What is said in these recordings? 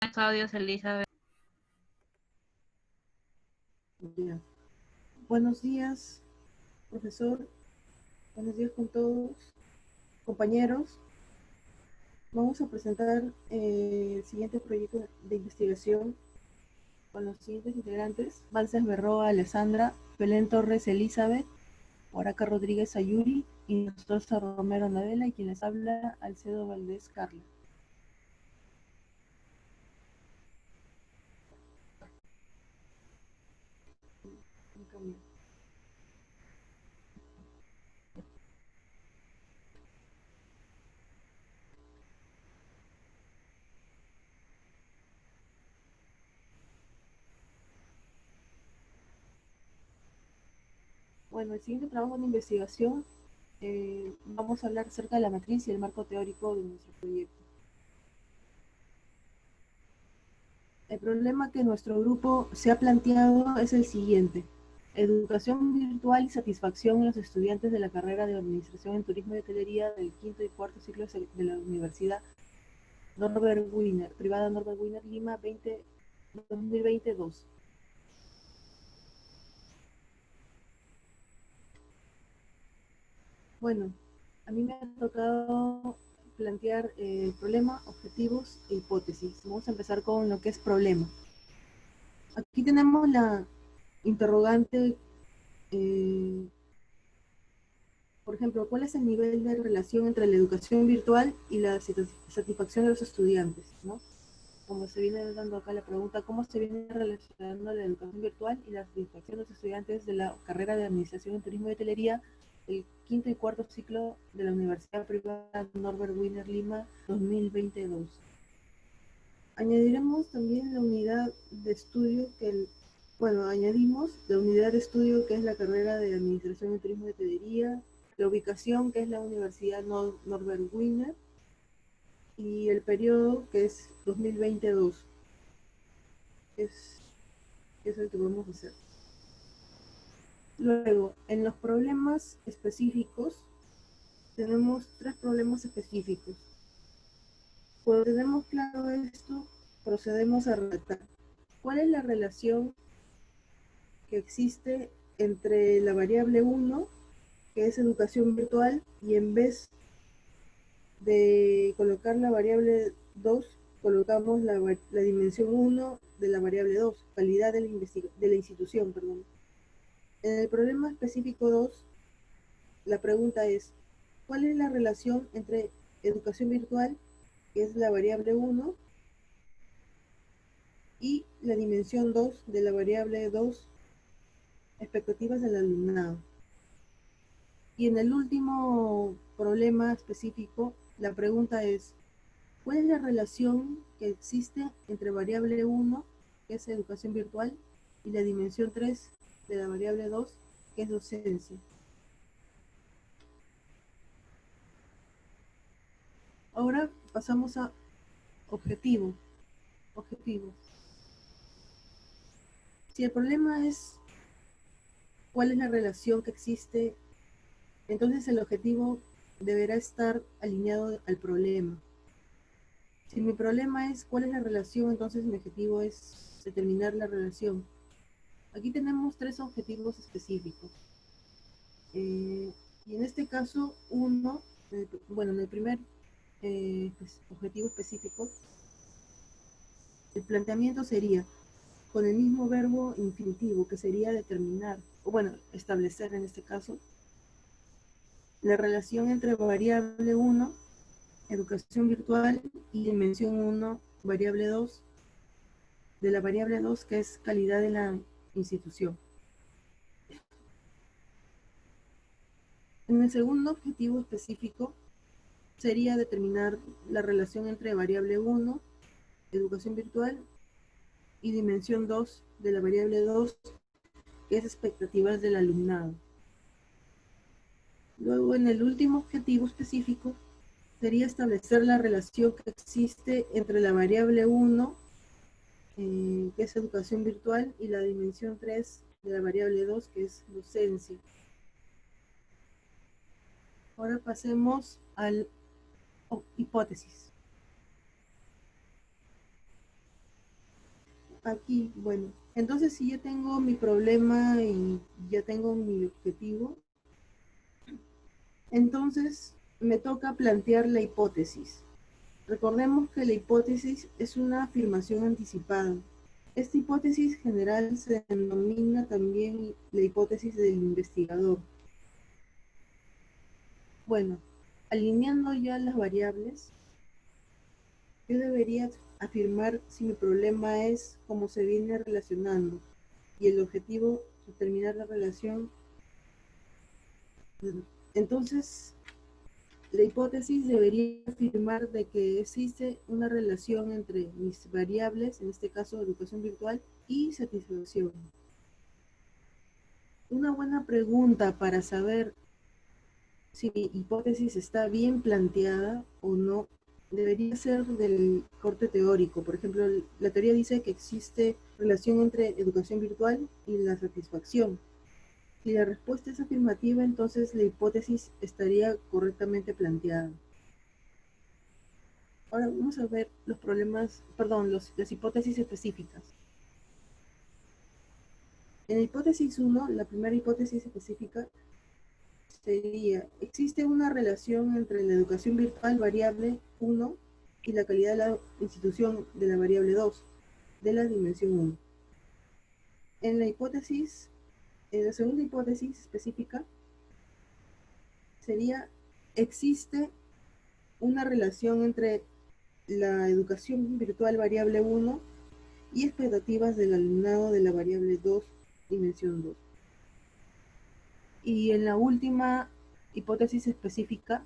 Audios, Elizabeth. Ya. Buenos días, profesor. Buenos días con todos. Compañeros, vamos a presentar el siguiente proyecto de investigación con los siguientes integrantes: Balsas Berroa, Alessandra, Belén Torres, Elizabeth, Oraca Rodríguez, Ayuri, y Nostroza Romero Nadela, y quien les habla, Alcedo Valdés, Carla. Bueno, el siguiente trabajo de investigación, vamos a hablar acerca de la matriz y el marco teórico de nuestro proyecto. El problema que nuestro grupo se ha planteado es el siguiente: educación virtual y satisfacción en los estudiantes de la carrera de Administración en Turismo y Hotelería del quinto y cuarto ciclo de la Universidad Norbert Wiener, privada Norbert Wiener, Lima, 2022. Bueno, a mí me ha tocado plantear el problema, objetivos e hipótesis. Vamos a empezar con lo que es problema. Aquí tenemos la interrogante, por ejemplo, ¿cuál es el nivel de relación entre la educación virtual y la satisfacción de los estudiantes, ¿no? Como se viene dando acá la pregunta, ¿cómo se viene relacionando la educación virtual y la satisfacción de los estudiantes de la carrera de Administración en Turismo y Hotelería, el quinto y cuarto ciclo de la Universidad Privada Norbert Wiener, Lima, 2022? Añadiremos también la unidad de estudio añadimos la unidad de estudio que es la carrera de Administración en Turismo y Hotelería, la ubicación que es la Universidad Norbert Wiener, y el periodo que es 2022. Es el que vamos a hacer. Luego, en los problemas específicos, tenemos 3 problemas específicos. Cuando tenemos claro esto, procedemos a redactar. ¿Cuál es la relación que existe entre la variable 1, que es educación virtual, y en vez de colocar la variable 2, colocamos la dimensión 1 de la variable 2, calidad de la institución, perdón? En el problema específico 2, la pregunta es: ¿cuál es la relación entre educación virtual, que es la variable 1, y la dimensión 2 de la variable 2, expectativas del alumnado? Y en el último problema específico, la pregunta es: ¿cuál es la relación que existe entre variable 1, que es educación virtual, y la dimensión 3 de la variable 2, que es docencia? Ahora pasamos a objetivo. Si el problema es cuál es la relación que existe, entonces el objetivo deberá estar alineado al problema. Si mi problema es cuál es la relación, entonces mi objetivo es determinar la relación. Aquí tenemos 3 objetivos específicos. Y en este caso, en el primer objetivo específico, el planteamiento sería con el mismo verbo infinitivo, que sería determinar, o bueno, establecer en este caso, la relación entre variable 1, educación virtual, y dimensión 1, variable 2, de la variable 2, que es calidad de la institución. En el segundo objetivo específico sería determinar la relación entre variable 1, educación virtual, y dimensión 2 de la variable 2, que es expectativas del alumnado. Luego, en el último objetivo específico, sería establecer la relación que existe entre la variable 1, que es educación virtual, y la dimensión 3 de la variable 2, que es docencia. Ahora pasemos al hipótesis. Aquí, bueno, entonces si ya tengo mi problema y ya tengo mi objetivo, entonces me toca plantear la hipótesis. Recordemos que la hipótesis es una afirmación anticipada. Esta hipótesis general se denomina también la hipótesis del investigador. Bueno, alineando ya las variables, yo debería afirmar si mi problema es cómo se viene relacionando y el objetivo determinar la relación. Entonces, la hipótesis debería afirmar de que existe una relación entre mis variables, en este caso educación virtual, y satisfacción. Una buena pregunta para saber si mi hipótesis está bien planteada o no debería ser del corte teórico. Por ejemplo, la teoría dice que existe relación entre educación virtual y la satisfacción. Si la respuesta es afirmativa, entonces la hipótesis estaría correctamente planteada. Ahora vamos a ver los problemas, perdón, las hipótesis específicas. En la hipótesis 1, la primera hipótesis específica sería, existe una relación entre la educación virtual variable 1 y la calidad de la institución de la variable 2 de la dimensión 1. En la segunda hipótesis específica sería, existe una relación entre la educación virtual variable 1 y expectativas del alumnado de la variable 2, dimensión 2. Y en la última hipótesis específica,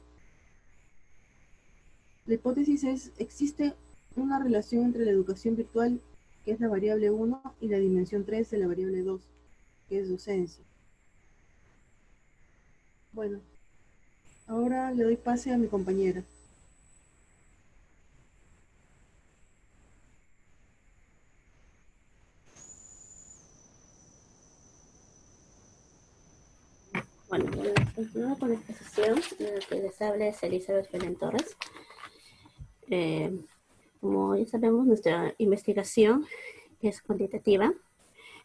la hipótesis es, existe una relación entre la educación virtual, que es la variable 1, y la dimensión 3 de la variable 2, que es docencia. Bueno, ahora le doy pase a mi compañera. Bueno, continúo con la exposición. La que les habla es Elizabeth Belén Torres. Como ya sabemos, nuestra investigación es cuantitativa.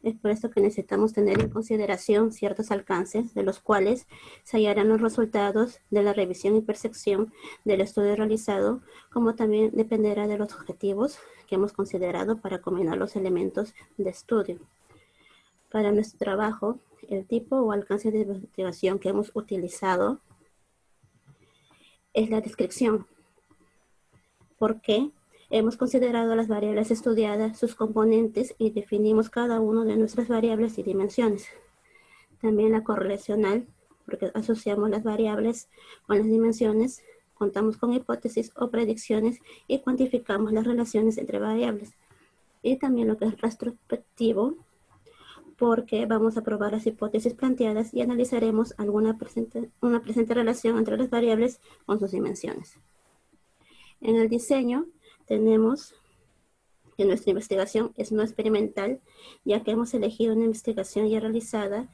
Es por esto que necesitamos tener en consideración ciertos alcances, de los cuales se hallarán los resultados de la revisión y percepción del estudio realizado, como también dependerá de los objetivos que hemos considerado para combinar los elementos de estudio. Para nuestro trabajo, el tipo o alcance de investigación que hemos utilizado es la descripción, porque hemos considerado las variables estudiadas, sus componentes y definimos cada una de nuestras variables y dimensiones. También la correlacional, porque asociamos las variables con las dimensiones, contamos con hipótesis o predicciones y cuantificamos las relaciones entre variables. Y también lo que es retrospectivo, porque vamos a probar las hipótesis planteadas y analizaremos una presente relación entre las variables con sus dimensiones. En el diseño tenemos que nuestra investigación es no experimental, ya que hemos elegido una investigación ya realizada.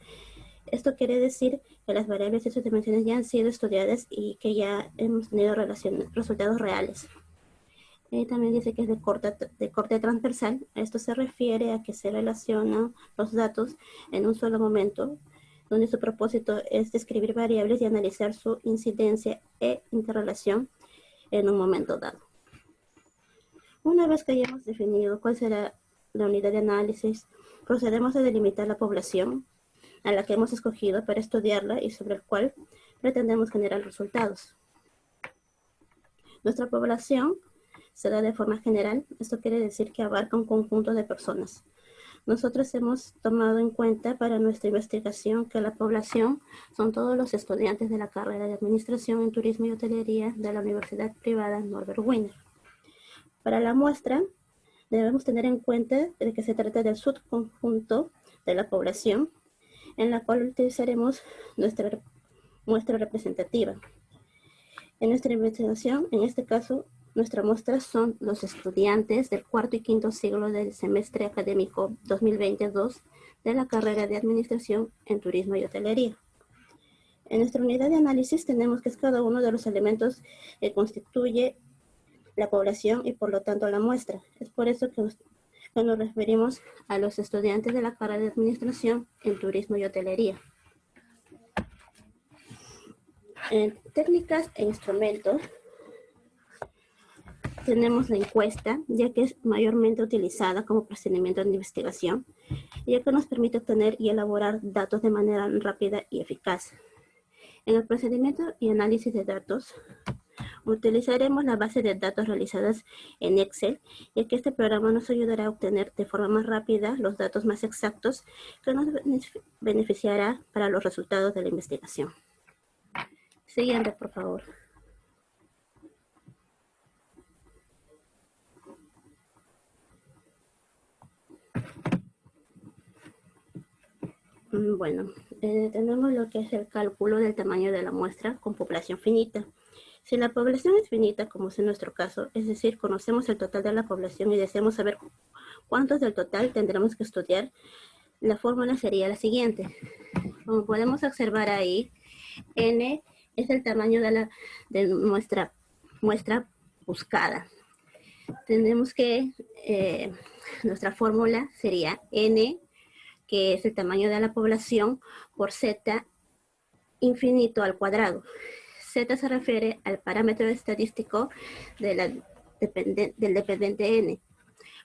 Esto quiere decir que las variables y sus dimensiones ya han sido estudiadas y que ya hemos tenido resultados reales. También dice que es de corte transversal. Esto se refiere a que se relacionan los datos en un solo momento, donde su propósito es describir variables y analizar su incidencia e interrelación en un momento dado. Una vez que hayamos definido cuál será la unidad de análisis, procedemos a delimitar la población a la que hemos escogido para estudiarla y sobre el cual pretendemos generar resultados. Nuestra población se da de forma general. Esto quiere decir que abarca un conjunto de personas. Nosotros hemos tomado en cuenta para nuestra investigación que la población son todos los estudiantes de la carrera de Administración en Turismo y Hotelería de la Universidad Privada Norbert Wiener. Para la muestra, debemos tener en cuenta de que se trata del subconjunto de la población, en la cual utilizaremos nuestra muestra representativa. En nuestra investigación, en este caso, nuestra muestra son los estudiantes del cuarto y quinto siglo del semestre académico 2022 de la carrera de Administración en Turismo y Hotelería. En nuestra unidad de análisis tenemos que es cada uno de los elementos que constituye la población y por lo tanto la muestra. Es por eso que cuando nos referimos a los estudiantes de la carrera de Administración en Turismo y Hotelería. En técnicas e instrumentos tenemos la encuesta, ya que es mayormente utilizada como procedimiento de investigación, ya que nos permite obtener y elaborar datos de manera rápida y eficaz. En el procedimiento y análisis de datos, utilizaremos la base de datos realizadas en Excel, ya que este programa nos ayudará a obtener de forma más rápida los datos más exactos que nos beneficiará para los resultados de la investigación. Siguiente, por favor. Bueno, tenemos lo que es el cálculo del tamaño de la muestra con población finita. Si la población es finita, como es en nuestro caso, es decir, conocemos el total de la población y deseamos saber cuántos del total tendremos que estudiar, la fórmula sería la siguiente. Como podemos observar ahí, n es el tamaño de nuestra muestra buscada. Tenemos que, nuestra fórmula sería n, que es el tamaño de la población, por z infinito al cuadrado. Z se refiere al parámetro estadístico del dependiente n,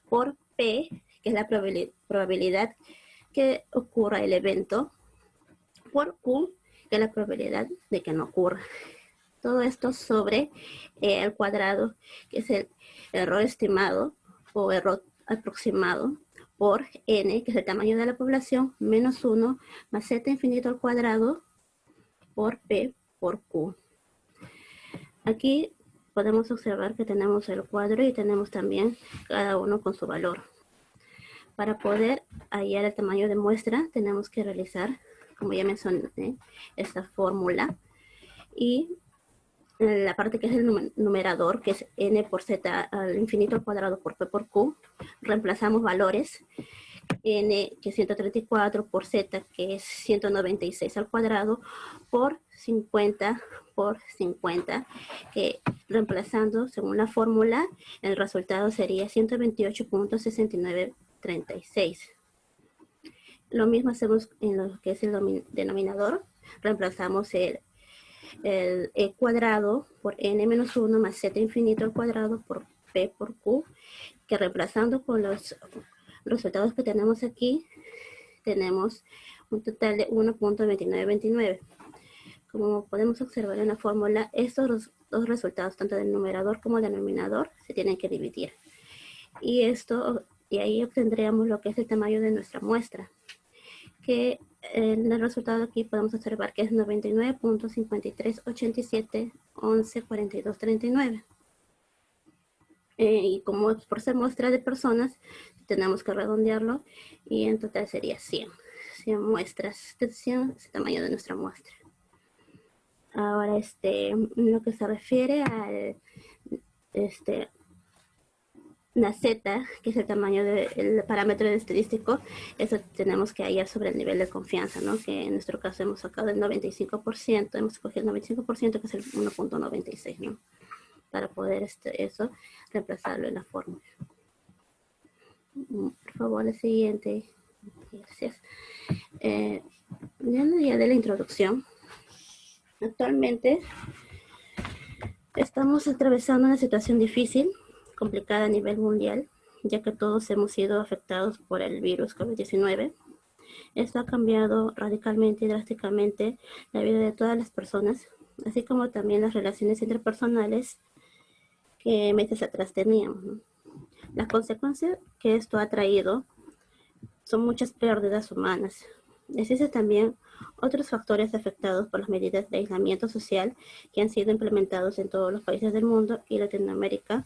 por P, que es la probabilidad que ocurra el evento, por Q, que es la probabilidad de que no ocurra. Todo esto sobre al cuadrado, que es el error estimado o error aproximado, por n, que es el tamaño de la población, menos 1, más z infinito al cuadrado, por P, por Q. Aquí podemos observar que tenemos el cuadro y tenemos también cada uno con su valor. Para poder hallar el tamaño de muestra, tenemos que realizar, como ya mencioné, esta fórmula. Y la parte que es el numerador, que es n por z al infinito al cuadrado por p por q, reemplazamos valores. N, que es 134, por z, que es 196 al cuadrado, por 50 por 50, que reemplazando según la fórmula, el resultado sería 128.6936. Lo mismo hacemos en lo que es el denominador, reemplazamos el e cuadrado por n menos 1 más z infinito al cuadrado por p por q, que reemplazando con los resultados que tenemos aquí, tenemos un total de 1.2929. Como podemos observar en la fórmula, estos dos resultados, tanto del numerador como del denominador, se tienen que dividir. Y ahí obtendríamos lo que es el tamaño de nuestra muestra, que en el resultado aquí podemos observar que es 99.5387114239. Y como por ser muestra de personas, tenemos que redondearlo y en total sería 100 muestras, 100 es el tamaño de nuestra muestra. Ahora, lo que se refiere al la z, que es el tamaño del parámetro estadístico, eso tenemos que hallar sobre el nivel de confianza, ¿no? Que en nuestro caso hemos sacado el 95%, hemos escogido el 95%, que es el 1.96, ¿no? Para poder eso reemplazarlo en la fórmula. Por favor, el siguiente. Gracias. Ya de la introducción. Actualmente estamos atravesando una situación difícil, complicada a nivel mundial, ya que todos hemos sido afectados por el virus COVID-19. Esto ha cambiado radicalmente y drásticamente la vida de todas las personas, así como también las relaciones interpersonales que meses atrás teníamos, ¿no? Las consecuencias que esto ha traído son muchas pérdidas humanas. Existen también otros factores afectados por las medidas de aislamiento social que han sido implementados en todos los países del mundo y Latinoamérica,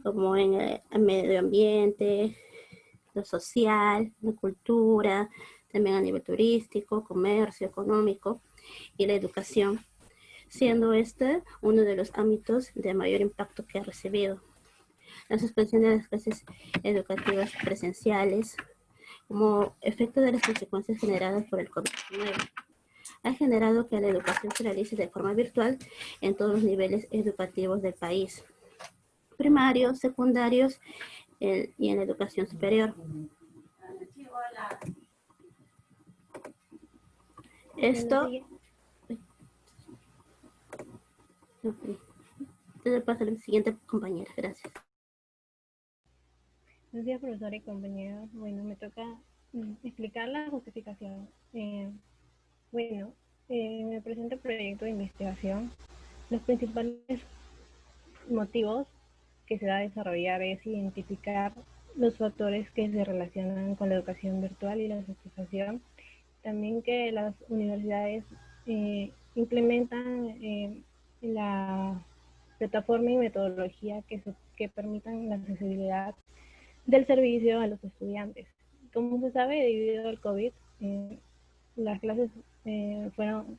como en el medio ambiente, lo social, la cultura, también a nivel turístico, comercio, económico y la educación, siendo este uno de los ámbitos de mayor impacto que ha recibido. La suspensión de las clases educativas presenciales, como efecto de las consecuencias generadas por el COVID-19, ha generado que la educación se realice de forma virtual en todos los niveles educativos del país, primarios, secundarios y en la educación superior. Esto, entonces pasa a la siguiente compañera, gracias. Buenos días, profesora y compañeros. Bueno, me toca explicar la justificación. Bueno, en el presente proyecto de investigación, los principales motivos que se da a desarrollar es identificar los factores que se relacionan con la educación virtual y la satisfacción. También que las universidades implementan la plataforma y metodología que permitan la accesibilidad del servicio a los estudiantes. Como se sabe, debido al COVID, las clases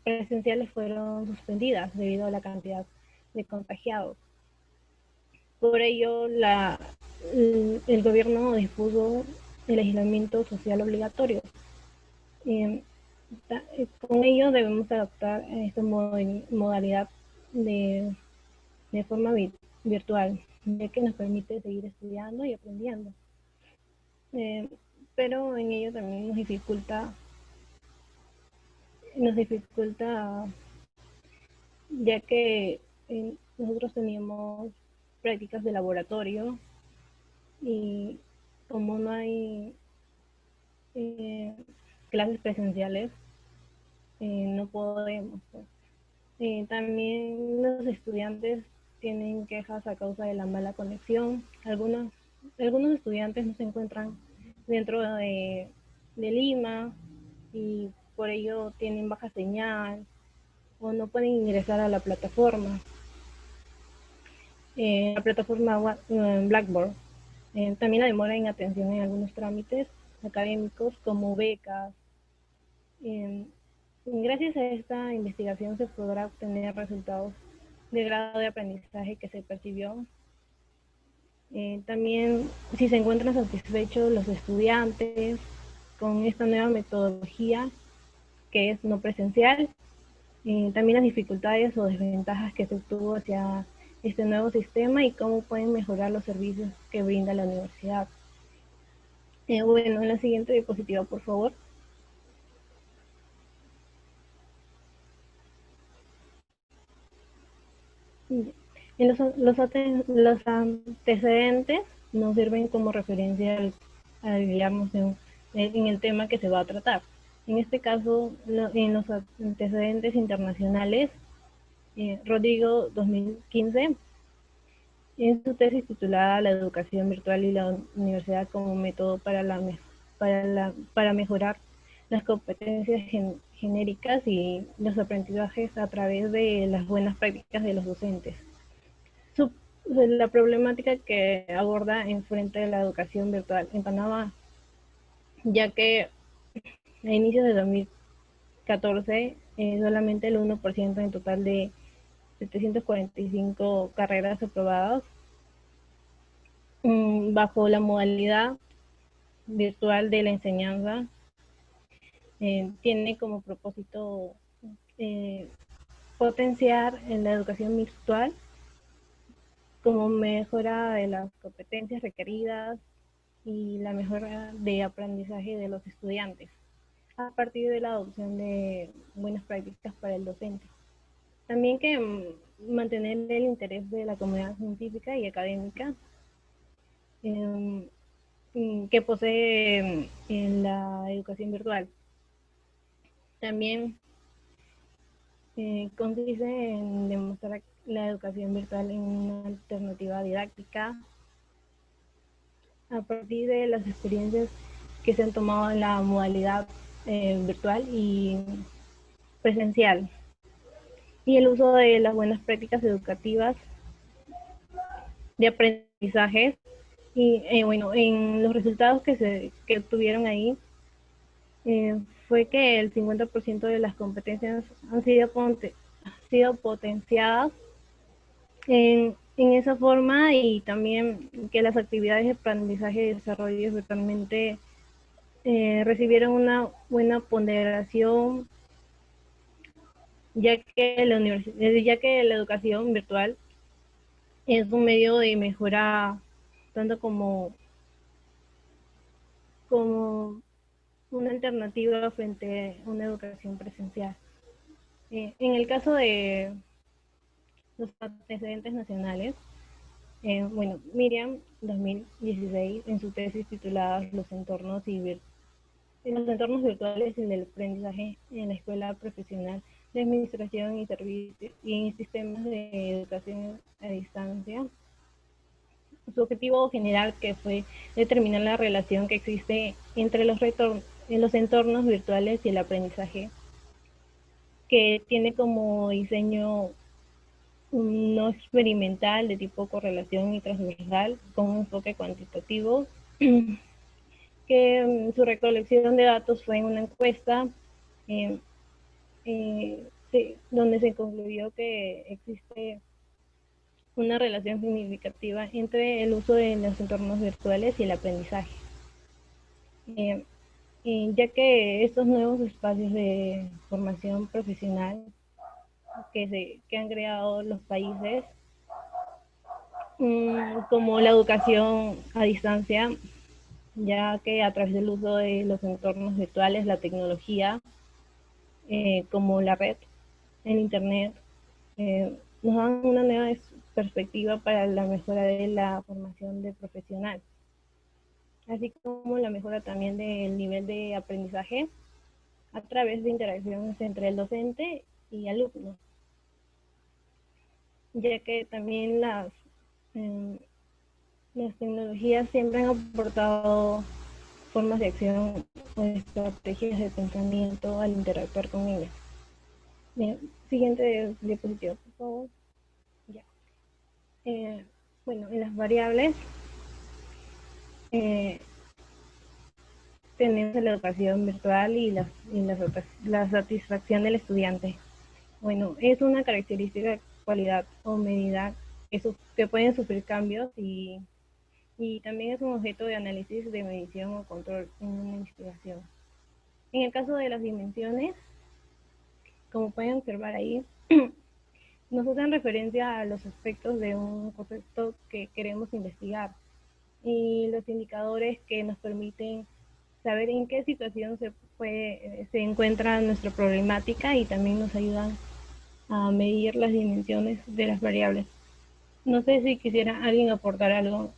presenciales fueron suspendidas debido a la cantidad de contagiados. Por ello, el gobierno dispuso el aislamiento social obligatorio. Con ello debemos adoptar esta modalidad de forma virtual, ya que nos permite seguir estudiando y aprendiendo. Pero en ello también nos dificulta ya que nosotros teníamos prácticas de laboratorio y como no hay clases presenciales, no podemos. También los estudiantes tienen quejas a causa de la mala conexión. Algunos estudiantes no se encuentran dentro de Lima y por ello tienen baja señal o no pueden ingresar a la plataforma. La plataforma Blackboard. También la demora en atención en algunos trámites académicos como becas. Gracias a esta investigación se podrá obtener resultados de grado de aprendizaje que se percibió. También si se encuentran satisfechos los estudiantes con esta nueva metodología que es no presencial, también las dificultades o desventajas que se obtuvo hacia este nuevo sistema y cómo pueden mejorar los servicios que brinda la universidad. Bueno, en la siguiente diapositiva, por favor. Los antecedentes nos sirven como referencia digamos, en el tema que se va a tratar. En este caso, en los antecedentes internacionales, Rodrigo 2015, en su tesis titulada La educación virtual y la universidad como método para mejorar las competencias genéricas y los aprendizajes a través de las buenas prácticas de los docentes. La problemática que aborda en frente de la educación virtual en Panamá, ya que a inicios de 2014 solamente el 1% en total de 745 carreras aprobadas bajo la modalidad virtual de la enseñanza tiene como propósito potenciar en la educación virtual como mejora de las competencias requeridas y la mejora de aprendizaje de los estudiantes a partir de la adopción de buenas prácticas para el docente. También que mantener el interés de la comunidad científica y académica que posee en la educación virtual. También consiste en demostrar la educación virtual en una alternativa didáctica a partir de las experiencias que se han tomado en la modalidad virtual y presencial y el uso de las buenas prácticas educativas de aprendizaje y bueno, en los resultados que obtuvieron ahí fue que el 50% de las competencias han sido potenciadas en esa forma y también que las actividades de aprendizaje y desarrollo virtualmente recibieron una buena ponderación ya que la educación virtual es un medio de mejora tanto como como una alternativa frente a una educación presencial. En el caso de los antecedentes nacionales, bueno, Miriam 2016 en su tesis titulada los entornos virtuales en el aprendizaje en la escuela profesional de administración y servicios y en sistemas de educación a distancia. Su objetivo general que fue determinar la relación que existe entre los entornos virtuales y el aprendizaje, que tiene como diseño no experimental de tipo correlación y transversal con un enfoque cuantitativo, que su recolección de datos fue en una encuesta eh, donde se concluyó que existe una relación significativa entre el uso de los entornos virtuales y el aprendizaje, eh, ya que estos nuevos espacios de formación profesional que han creado los países, como la educación a distancia, ya que a través del uso de los entornos virtuales, la tecnología, como la red, el Internet, nos dan una nueva perspectiva para la mejora de la formación de profesional, así como la mejora también del nivel de aprendizaje a través de interacciones entre el docente y alumno, ya que también eh, las tecnologías siempre han aportado formas de acción o estrategias de pensamiento al interactuar con ellas. Bien, siguiente diapositiva, por favor. Ya. Bueno, en las variables eh, tenemos la educación virtual y la satisfacción del estudiante. Bueno, es una característica, cualidad o medida que pueden sufrir cambios y también es un objeto de análisis, de medición o control en una investigación. En el caso de las dimensiones, como pueden observar ahí, nos hacen referencia a los aspectos de un concepto que queremos investigar y los indicadores que nos permiten saber en qué situación se encuentra nuestra problemática y también nos ayudan a medir las dimensiones de las variables. No sé si quisiera alguien aportar algo.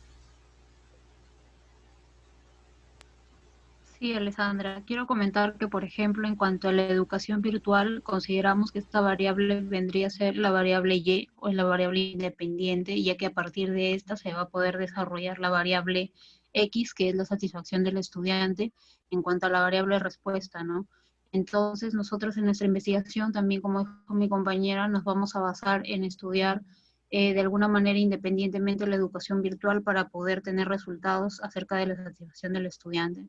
Sí, Alessandra, quiero comentar que, por ejemplo, en cuanto a la educación virtual, consideramos que esta variable vendría a ser la variable Y o la variable independiente, ya que a partir de esta se va a poder desarrollar la variable X, que es la satisfacción del estudiante, en cuanto a la variable respuesta, ¿no? Entonces, nosotros en nuestra investigación, también como dijo mi compañera, nos vamos a basar en estudiar de alguna manera independientemente la educación virtual para poder tener resultados acerca de la satisfacción del estudiante.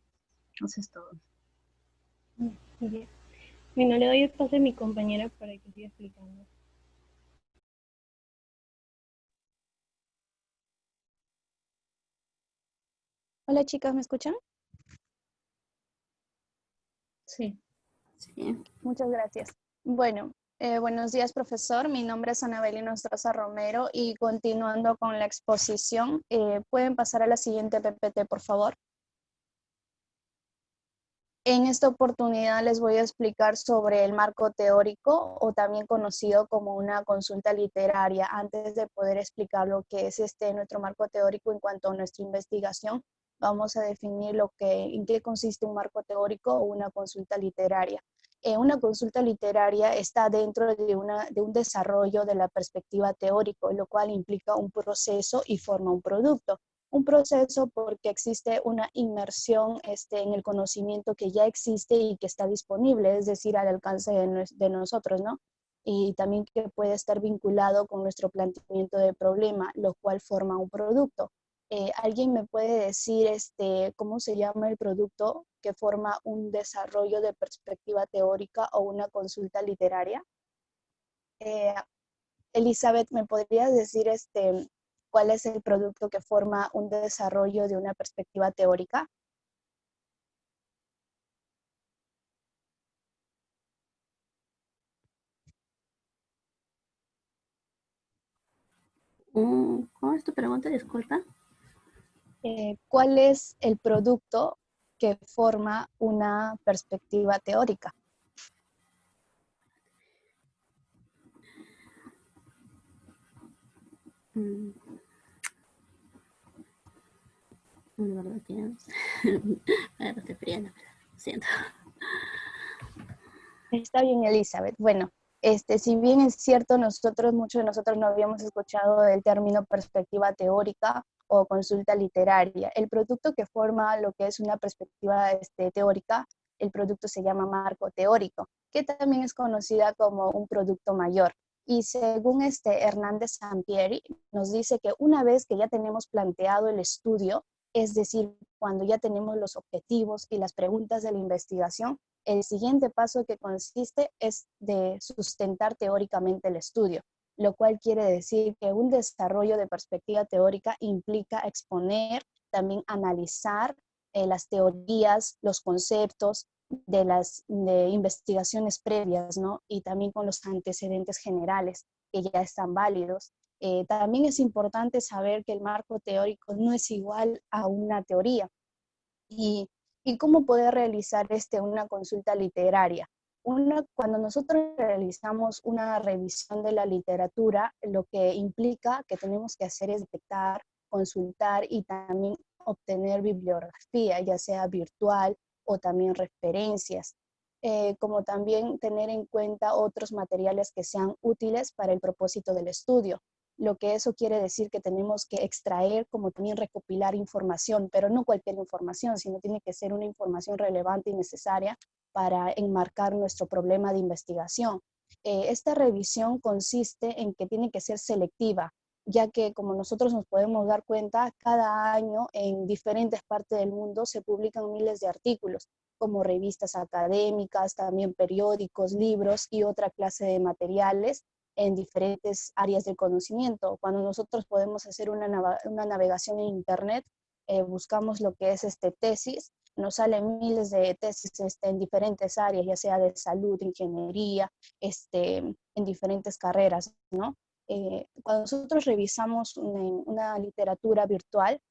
Eso es todo. Bien. Bueno, le doy espacio a mi compañera para que siga explicando. Hola chicas, ¿me escuchan? Sí. Sí. Muchas gracias. Bueno, buenos días profesor, mi nombre es Anabel Nostroza Romero y continuando con la exposición, ¿pueden pasar a la siguiente PPT por favor? En esta oportunidad les voy a explicar sobre el marco teórico o también conocido como una consulta literaria. Antes de poder explicar lo que es nuestro marco teórico en cuanto a nuestra investigación, vamos a definir en qué consiste un marco teórico o una consulta literaria. Una consulta literaria está dentro de un desarrollo de la perspectiva teórica, lo cual implica un proceso y forma un producto. Un proceso porque existe una inmersión en el conocimiento que ya existe y que está disponible, es decir, al alcance de nosotros, ¿no? Y también que puede estar vinculado con nuestro planteamiento de problema, lo cual forma un producto. ¿Alguien me puede decir cómo se llama el producto que forma un desarrollo de perspectiva teórica o una consulta literaria? Eh, Elizabeth, ¿me podrías decir cuál es el producto que forma un desarrollo de una perspectiva teórica? ¿Cómo es tu pregunta? Disculpa. ¿Cuál es el producto que forma una perspectiva teórica. La verdad que estoy fría, lo siento. Está bien, Elizabeth. Bueno, si bien es cierto, muchos de nosotros no habíamos escuchado del término perspectiva teórica o consulta literaria. El producto que forma lo que es una perspectiva teórica, el producto se llama marco teórico, que también es conocida como un producto mayor. Y según Hernández Sampieri, nos dice que una vez que ya tenemos planteado el estudio, es decir, cuando ya tenemos los objetivos y las preguntas de la investigación, el siguiente paso que consiste es de sustentar teóricamente el estudio, lo cual quiere decir que un desarrollo de perspectiva teórica implica exponer, también analizar las teorías, los conceptos de investigaciones previas, ¿no? Y también con los antecedentes generales que ya están válidos. También es importante saber que el marco teórico no es igual a una teoría. Y cómo poder realizar una consulta literaria. Cuando nosotros realizamos una revisión de la literatura, lo que implica que tenemos que hacer es detectar, consultar y también obtener bibliografía, ya sea virtual o también referencias, como también tener en cuenta otros materiales que sean útiles para el propósito del estudio. Lo que eso quiere decir que tenemos que extraer, como también recopilar información, pero no cualquier información, sino tiene que ser una información relevante y necesaria para enmarcar nuestro problema de investigación. Esta revisión consiste en que tiene que ser selectiva, ya que como nosotros nos podemos dar cuenta, cada año en diferentes partes del mundo se publican miles de artículos, como revistas académicas, también periódicos, libros y otra clase de materiales en diferentes áreas del conocimiento. Cuando nosotros podemos hacer una navegación en Internet, buscamos lo que es tesis, nos salen miles de tesis en diferentes áreas, ya sea de salud, ingeniería, en diferentes carreras, ¿no? Cuando nosotros revisamos una literatura virtual,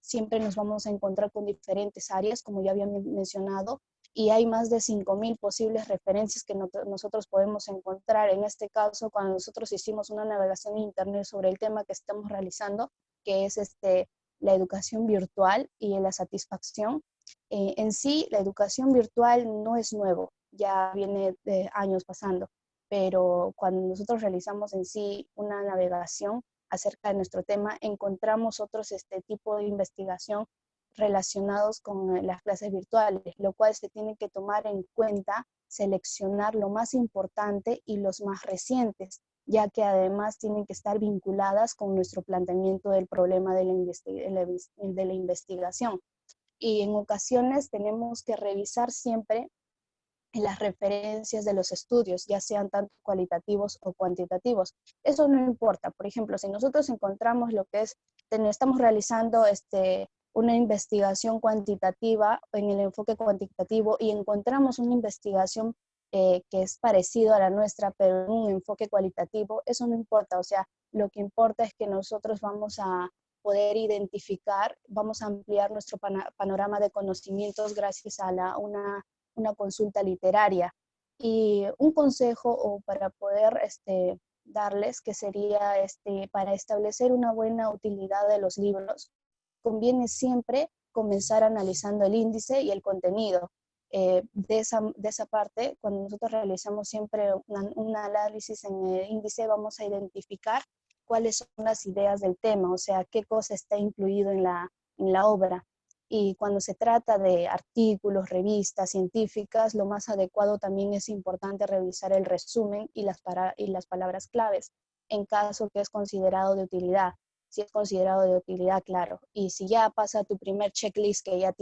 siempre nos vamos a encontrar con diferentes áreas, como ya había mencionado, y hay más de 5.000 posibles referencias que nosotros podemos encontrar. En este caso, cuando nosotros hicimos una navegación en Internet sobre el tema que estamos realizando, que es la educación virtual y la satisfacción, en sí, la educación virtual no es nuevo, ya viene de años pasando, pero cuando nosotros realizamos en sí una navegación acerca de nuestro tema, encontramos otros tipo de investigación relacionados con las clases virtuales, lo cual se tiene que tomar en cuenta, seleccionar lo más importante y los más recientes, ya que además tienen que estar vinculadas con nuestro planteamiento del problema de la investigación. Y en ocasiones tenemos que revisar siempre las referencias de los estudios, ya sean tanto cualitativos o cuantitativos. Eso no importa. Por ejemplo, si nosotros encontramos lo que estamos realizando una investigación cuantitativa en el enfoque cuantitativo y encontramos una investigación que es parecido a la nuestra, pero en un enfoque cualitativo, eso no importa. O sea, lo que importa es que nosotros vamos a poder identificar, vamos a ampliar nuestro panorama de conocimientos gracias a una consulta literaria. Y un consejo o para poder darles, que sería para establecer una buena utilidad de los libros, conviene siempre comenzar analizando el índice y el contenido. De esa parte, cuando nosotros realizamos siempre un análisis en el índice, vamos a identificar cuáles son las ideas del tema, o sea, qué cosa está incluido en la obra. Y cuando se trata de artículos, revistas científicas, lo más adecuado también es importante revisar el resumen y las palabras claves, en caso que es considerado de utilidad. Si es considerado de utilidad, claro. Y si ya pasa tu primer checklist que ya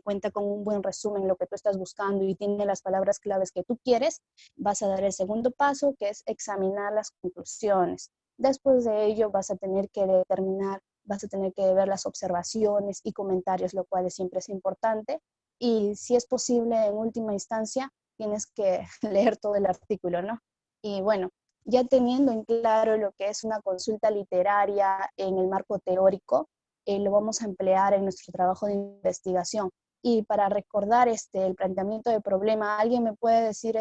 cuenta con un buen resumen, lo que tú estás buscando y tiene las palabras claves que tú quieres, vas a dar el segundo paso, que es examinar las conclusiones. Después de ello vas a tener que ver las observaciones y comentarios, lo cual siempre es importante. Y si es posible, en última instancia, tienes que leer todo el artículo, ¿no? Y bueno, ya teniendo en claro lo que es una consulta literaria en el marco teórico, lo vamos a emplear en nuestro trabajo de investigación. Y para recordar el planteamiento de problema, ¿alguien me puede decir,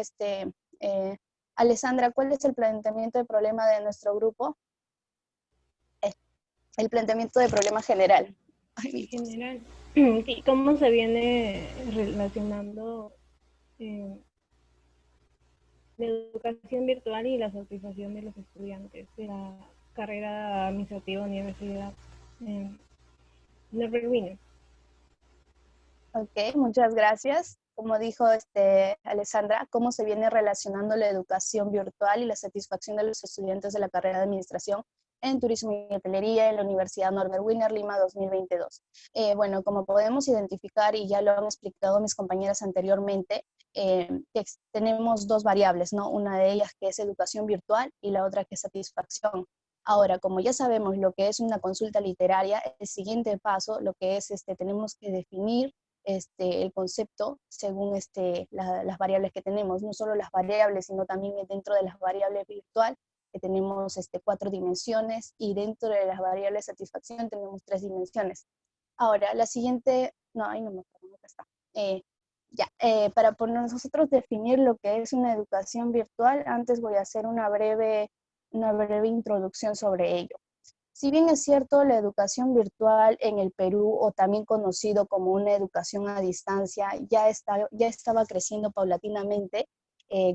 Alessandra, cuál es el planteamiento de problema de nuestro grupo? El planteamiento de problema general. En general, sí, ¿cómo se viene relacionando la educación virtual y la satisfacción de los estudiantes de la carrera administrativa universidad Norbert Wiener? Ok, muchas gracias. Como dijo Alessandra, ¿cómo se viene relacionando la educación virtual y la satisfacción de los estudiantes de la carrera de administración en turismo y hotelería en la Universidad Norbert Wiener Lima 2022? Bueno, como podemos identificar, y ya lo han explicado mis compañeras anteriormente, tenemos dos variables, ¿no? Una de ellas que es educación virtual y la otra que es satisfacción. Ahora, como ya sabemos lo que es una consulta literaria, el siguiente paso, lo que es, tenemos que definir el concepto según las variables que tenemos, no solo las variables, sino también dentro de las variables virtual, que tenemos 4 dimensiones, y dentro de las variables satisfacción tenemos 3 dimensiones. Ahora, la siguiente, no, ahí no me acuerdo, acá está. Para nosotros definir lo que es una educación virtual, antes voy a hacer una breve introducción sobre ello. Si bien es cierto, la educación virtual en el Perú, o también conocido como una educación a distancia, ya estaba creciendo paulatinamente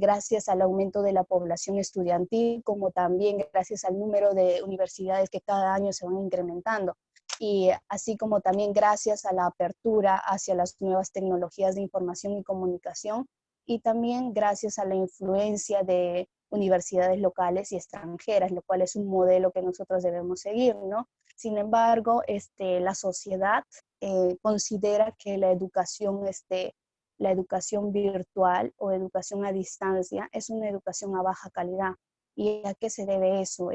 gracias al aumento de la población estudiantil, como también gracias al número de universidades que cada año se van incrementando, y así como también gracias a la apertura hacia las nuevas tecnologías de información y comunicación, y también gracias a la influencia de universidades locales y extranjeras, lo cual es un modelo que nosotros debemos seguir, ¿no? Sin embargo, la sociedad considera que la educación virtual o educación a distancia es una educación a baja calidad. ¿Y a qué se debe eso?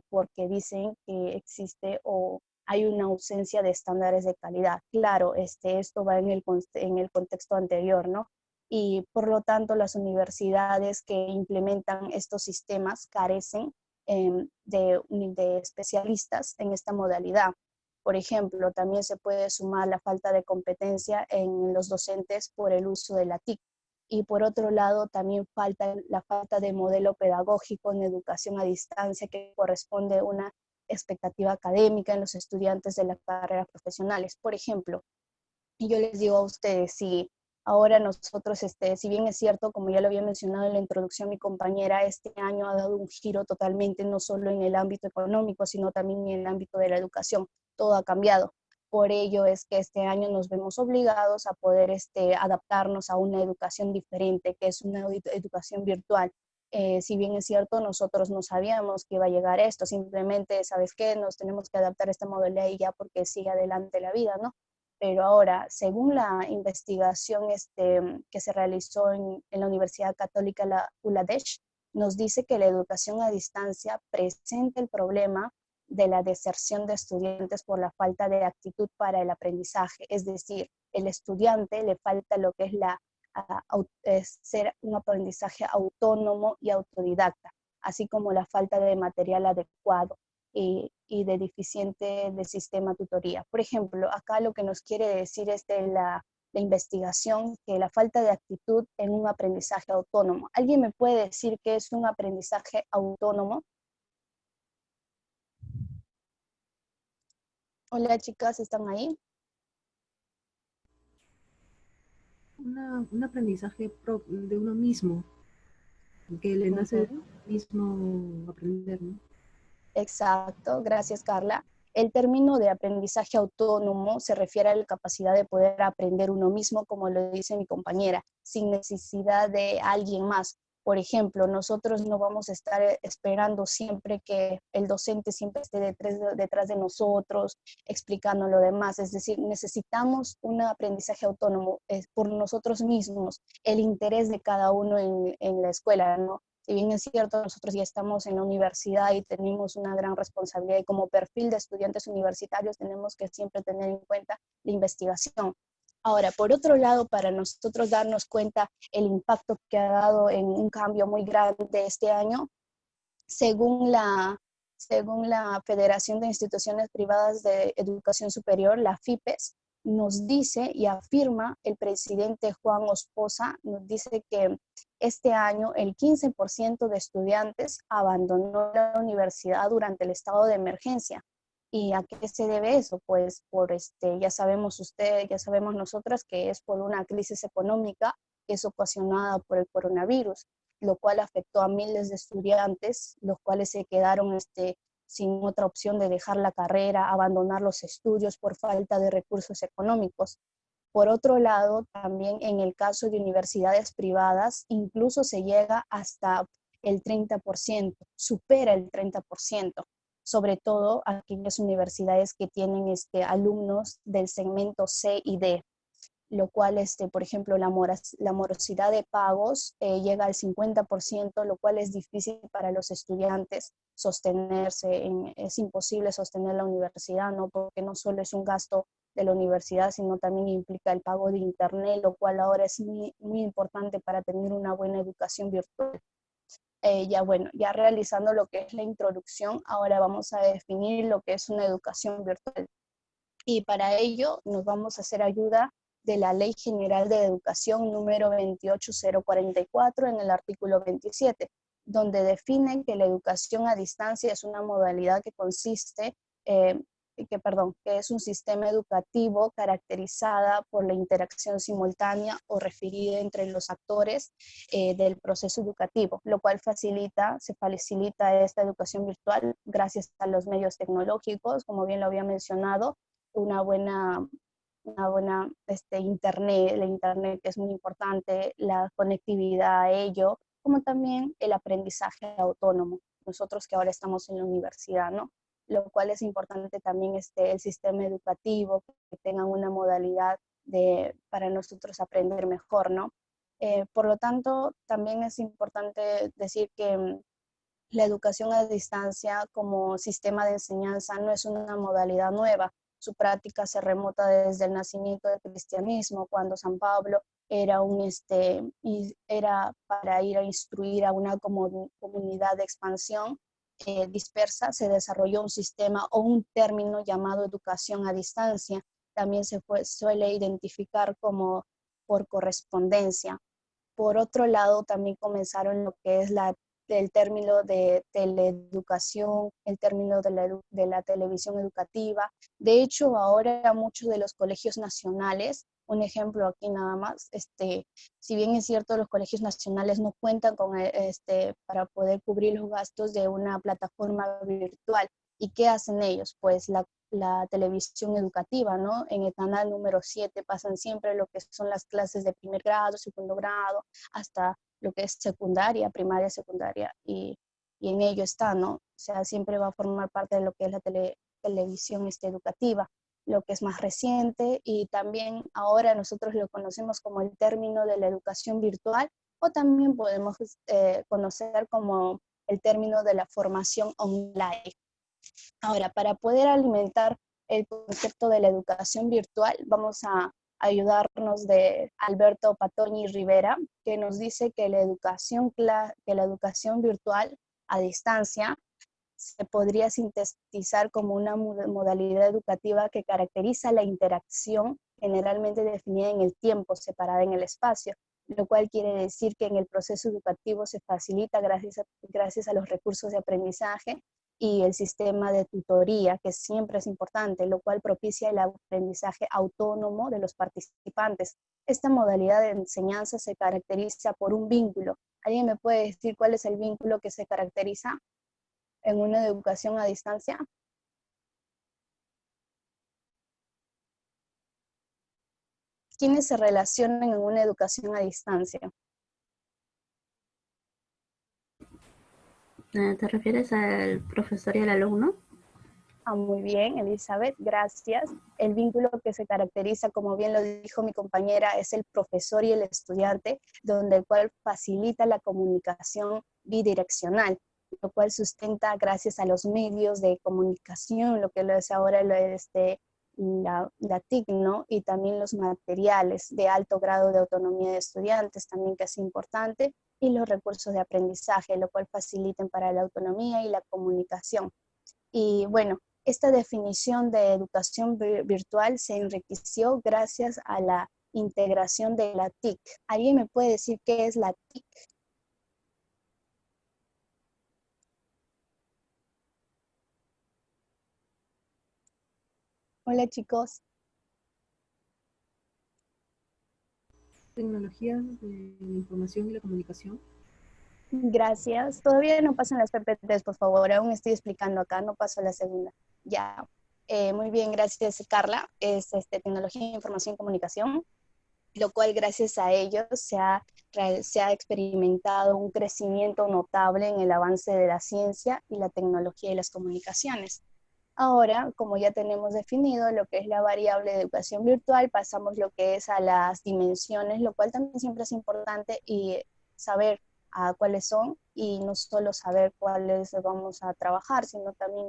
Porque dicen que existe o hay una ausencia de estándares de calidad. Claro, esto va en el contexto anterior, ¿no? Y por lo tanto las universidades que implementan estos sistemas carecen de especialistas en esta modalidad. Por ejemplo, también se puede sumar la falta de competencia en los docentes por el uso de la TIC. Y por otro lado, también la falta de modelo pedagógico en educación a distancia que corresponde a una expectativa académica en los estudiantes de las carreras profesionales. Por ejemplo, y yo les digo a ustedes, si ahora nosotros, si bien es cierto, como ya lo había mencionado en la introducción mi compañera, este año ha dado un giro totalmente, no solo en el ámbito económico, sino también en el ámbito de la educación. Todo ha cambiado. Por ello es que este año nos vemos obligados a poder adaptarnos a una educación diferente, que es una educación virtual. Si bien es cierto, nosotros no sabíamos que iba a llegar esto, simplemente, ¿sabes qué? Nos tenemos que adaptar a esta modalidad y ya, porque sigue adelante la vida, ¿no? Pero ahora, según la investigación que se realizó en la Universidad Católica ULADESH, nos dice que la educación a distancia presenta el problema de la deserción de estudiantes por la falta de actitud para el aprendizaje. Es decir, el estudiante le falta lo que es ser un aprendizaje autónomo y autodidacta, así como la falta de material adecuado y de deficiente del sistema tutoría. Por ejemplo, acá lo que nos quiere decir la investigación, que la falta de actitud en un aprendizaje autónomo. ¿Alguien me puede decir qué es un aprendizaje autónomo? Hola chicas, ¿están ahí? Un aprendizaje de uno mismo, que le nace de uno mismo aprender, ¿no? Exacto, gracias Carla. El término de aprendizaje autónomo se refiere a la capacidad de poder aprender uno mismo, como lo dice mi compañera, sin necesidad de alguien más. Por ejemplo, nosotros no vamos a estar esperando siempre que el docente siempre esté detrás de nosotros, explicando lo demás. Es decir, necesitamos un aprendizaje autónomo por nosotros mismos, el interés de cada uno en la escuela, ¿no? Si bien es cierto, nosotros ya estamos en la universidad y tenemos una gran responsabilidad, y como perfil de estudiantes universitarios tenemos que siempre tener en cuenta la investigación. Ahora, por otro lado, para nosotros darnos cuenta el impacto que ha dado en un cambio muy grande este año, según Según la Federación de Instituciones Privadas de Educación Superior, la FIPES, nos dice y afirma el presidente Juan Ospoza, nos dice que este año el 15% de estudiantes abandonó la universidad durante el estado de emergencia. ¿Y a qué se debe eso? Pues ya sabemos ustedes, ya sabemos nosotras que es por una crisis económica que es ocasionada por el coronavirus, lo cual afectó a miles de estudiantes, los cuales se quedaron sin otra opción de dejar la carrera, abandonar los estudios por falta de recursos económicos. Por otro lado, también en el caso de universidades privadas, incluso se llega hasta el 30%, supera el 30%, sobre todo aquellas universidades que tienen alumnos del segmento C y D, lo cual, por ejemplo, la morosidad de pagos llega al 50%, lo cual es difícil para los estudiantes sostenerse, es imposible sostener la universidad, ¿no? Porque no solo es un gasto de la universidad, sino también implica el pago de internet, lo cual ahora es muy, muy importante para tener una buena educación virtual. Ya realizando lo que es la introducción, ahora vamos a definir lo que es una educación virtual. Y para ello nos vamos a hacer ayuda de la Ley General de Educación número 28044 en el artículo 27, donde definen que la educación a distancia es una modalidad que consiste, que es un sistema educativo caracterizada por la interacción simultánea o referida entre los actores del proceso educativo, lo cual se facilita esta educación virtual gracias a los medios tecnológicos, como bien lo había mencionado, una buena internet, la internet que es muy importante, la conectividad a ello, como también el aprendizaje autónomo. Nosotros que ahora estamos en la universidad, ¿no? Lo cual es importante también el sistema educativo, que tengan una modalidad para nosotros aprender mejor, ¿no? Por lo tanto, también es importante decir que la educación a distancia como sistema de enseñanza no es una modalidad nueva. Su práctica se remota desde el nacimiento del cristianismo, cuando San Pablo era para ir a instruir a una comunidad de expansión dispersa, se desarrolló un sistema o un término llamado educación a distancia. También suele identificar como por correspondencia. Por otro lado, también comenzaron lo que es el término de teleeducación, el término de la televisión educativa. De hecho, ahora muchos de los colegios nacionales, un ejemplo aquí nada más, si bien es cierto, los colegios nacionales no cuentan con para poder cubrir los gastos de una plataforma virtual. ¿Y qué hacen ellos? Pues la televisión educativa, ¿no? En el canal número 7 pasan siempre lo que son las clases de primer grado, segundo grado, hasta lo que es secundaria, primaria, secundaria, y en ello está, ¿no? O sea, siempre va a formar parte de lo que es la televisión educativa, lo que es más reciente, y también ahora nosotros lo conocemos como el término de la educación virtual, o también podemos conocer como el término de la formación online. Ahora, para poder alimentar el concepto de la educación virtual, vamos a ayudarnos de Alberto Patoñi Rivera, que nos dice que la educación virtual a distancia se podría sintetizar como una modalidad educativa que caracteriza la interacción generalmente definida en el tiempo, separada en el espacio, lo cual quiere decir que en el proceso educativo se facilita gracias a los recursos de aprendizaje y el sistema de tutoría, que siempre es importante, lo cual propicia el aprendizaje autónomo de los participantes. Esta modalidad de enseñanza se caracteriza por un vínculo. ¿Alguien me puede decir cuál es el vínculo que se caracteriza en una educación a distancia? ¿Quiénes se relacionan en una educación a distancia? ¿Te refieres al profesor y al alumno? Muy bien, Elizabeth, gracias. El vínculo que se caracteriza, como bien lo dijo mi compañera, es el profesor y el estudiante, donde el cual facilita la comunicación bidireccional, lo cual sustenta gracias a los medios de comunicación, lo que lo es ahora la TIC, ¿no? Y también los materiales de alto grado de autonomía de estudiantes, también que es importante, y los recursos de aprendizaje, lo cual facilitan para la autonomía y la comunicación. Y bueno, esta definición de educación virtual se enriqueció gracias a la integración de la TIC. ¿Alguien me puede decir qué es la TIC? Hola chicos. Tecnologías de la información y la comunicación. Gracias. Todavía no pasan las PPTs, por favor. Aún estoy explicando acá, no paso a la segunda. Ya. Muy bien, gracias Carla. Es tecnología, información y comunicación, lo cual gracias a ellos se ha experimentado un crecimiento notable en el avance de la ciencia y la tecnología y las comunicaciones. Ahora, como ya tenemos definido lo que es la variable de educación virtual, pasamos lo que es a las dimensiones, lo cual también siempre es importante y saber cuáles son, y no solo saber cuáles vamos a trabajar, sino también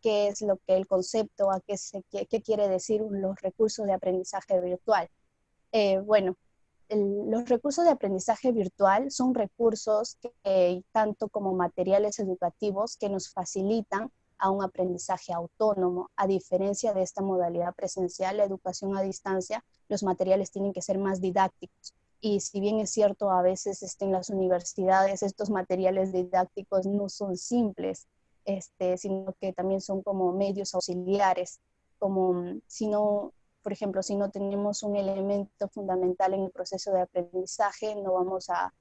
qué es lo que el concepto, qué quiere decir los recursos de aprendizaje virtual. Bueno, los recursos de aprendizaje virtual son recursos tanto como materiales educativos que nos facilitan a un aprendizaje autónomo. A diferencia de esta modalidad presencial, la educación a distancia, los materiales tienen que ser más didácticos. Y si bien es cierto, a veces en las universidades estos materiales didácticos no son simples, sino que también son como medios auxiliares, como si no, por ejemplo, si no tenemos un elemento fundamental en el proceso de aprendizaje, no vamos a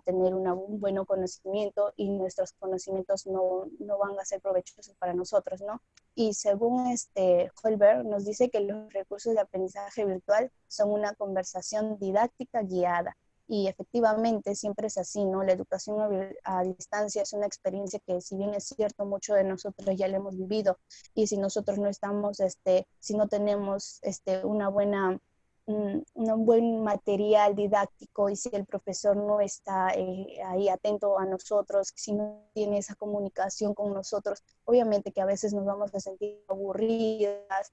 tener un buen conocimiento, y nuestros conocimientos no van a ser provechosos para nosotros, ¿no? Y según Holberg nos dice que los recursos de aprendizaje virtual son una conversación didáctica guiada. Y efectivamente siempre es así, ¿no? La educación a distancia es una experiencia que, si bien es cierto, muchos de nosotros ya la hemos vivido, y si nosotros no estamos, si no tenemos un buen material didáctico, y si el profesor no está ahí atento a nosotros, si no tiene esa comunicación con nosotros, obviamente que a veces nos vamos a sentir aburridas,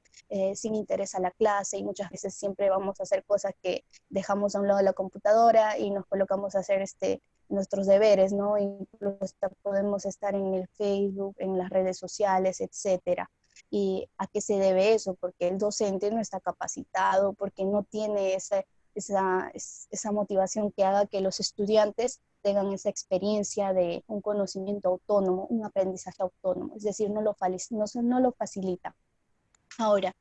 sin interés a la clase, y muchas veces siempre vamos a hacer cosas que dejamos a un lado la computadora y nos colocamos a hacer nuestros deberes, ¿no? Incluso podemos estar en el Facebook, en las redes sociales, etcétera. ¿Y a qué se debe eso? Porque el docente no está capacitado, porque no tiene esa motivación que haga que los estudiantes tengan esa experiencia de un conocimiento autónomo, un aprendizaje autónomo, es decir, no lo facilita. Ahora,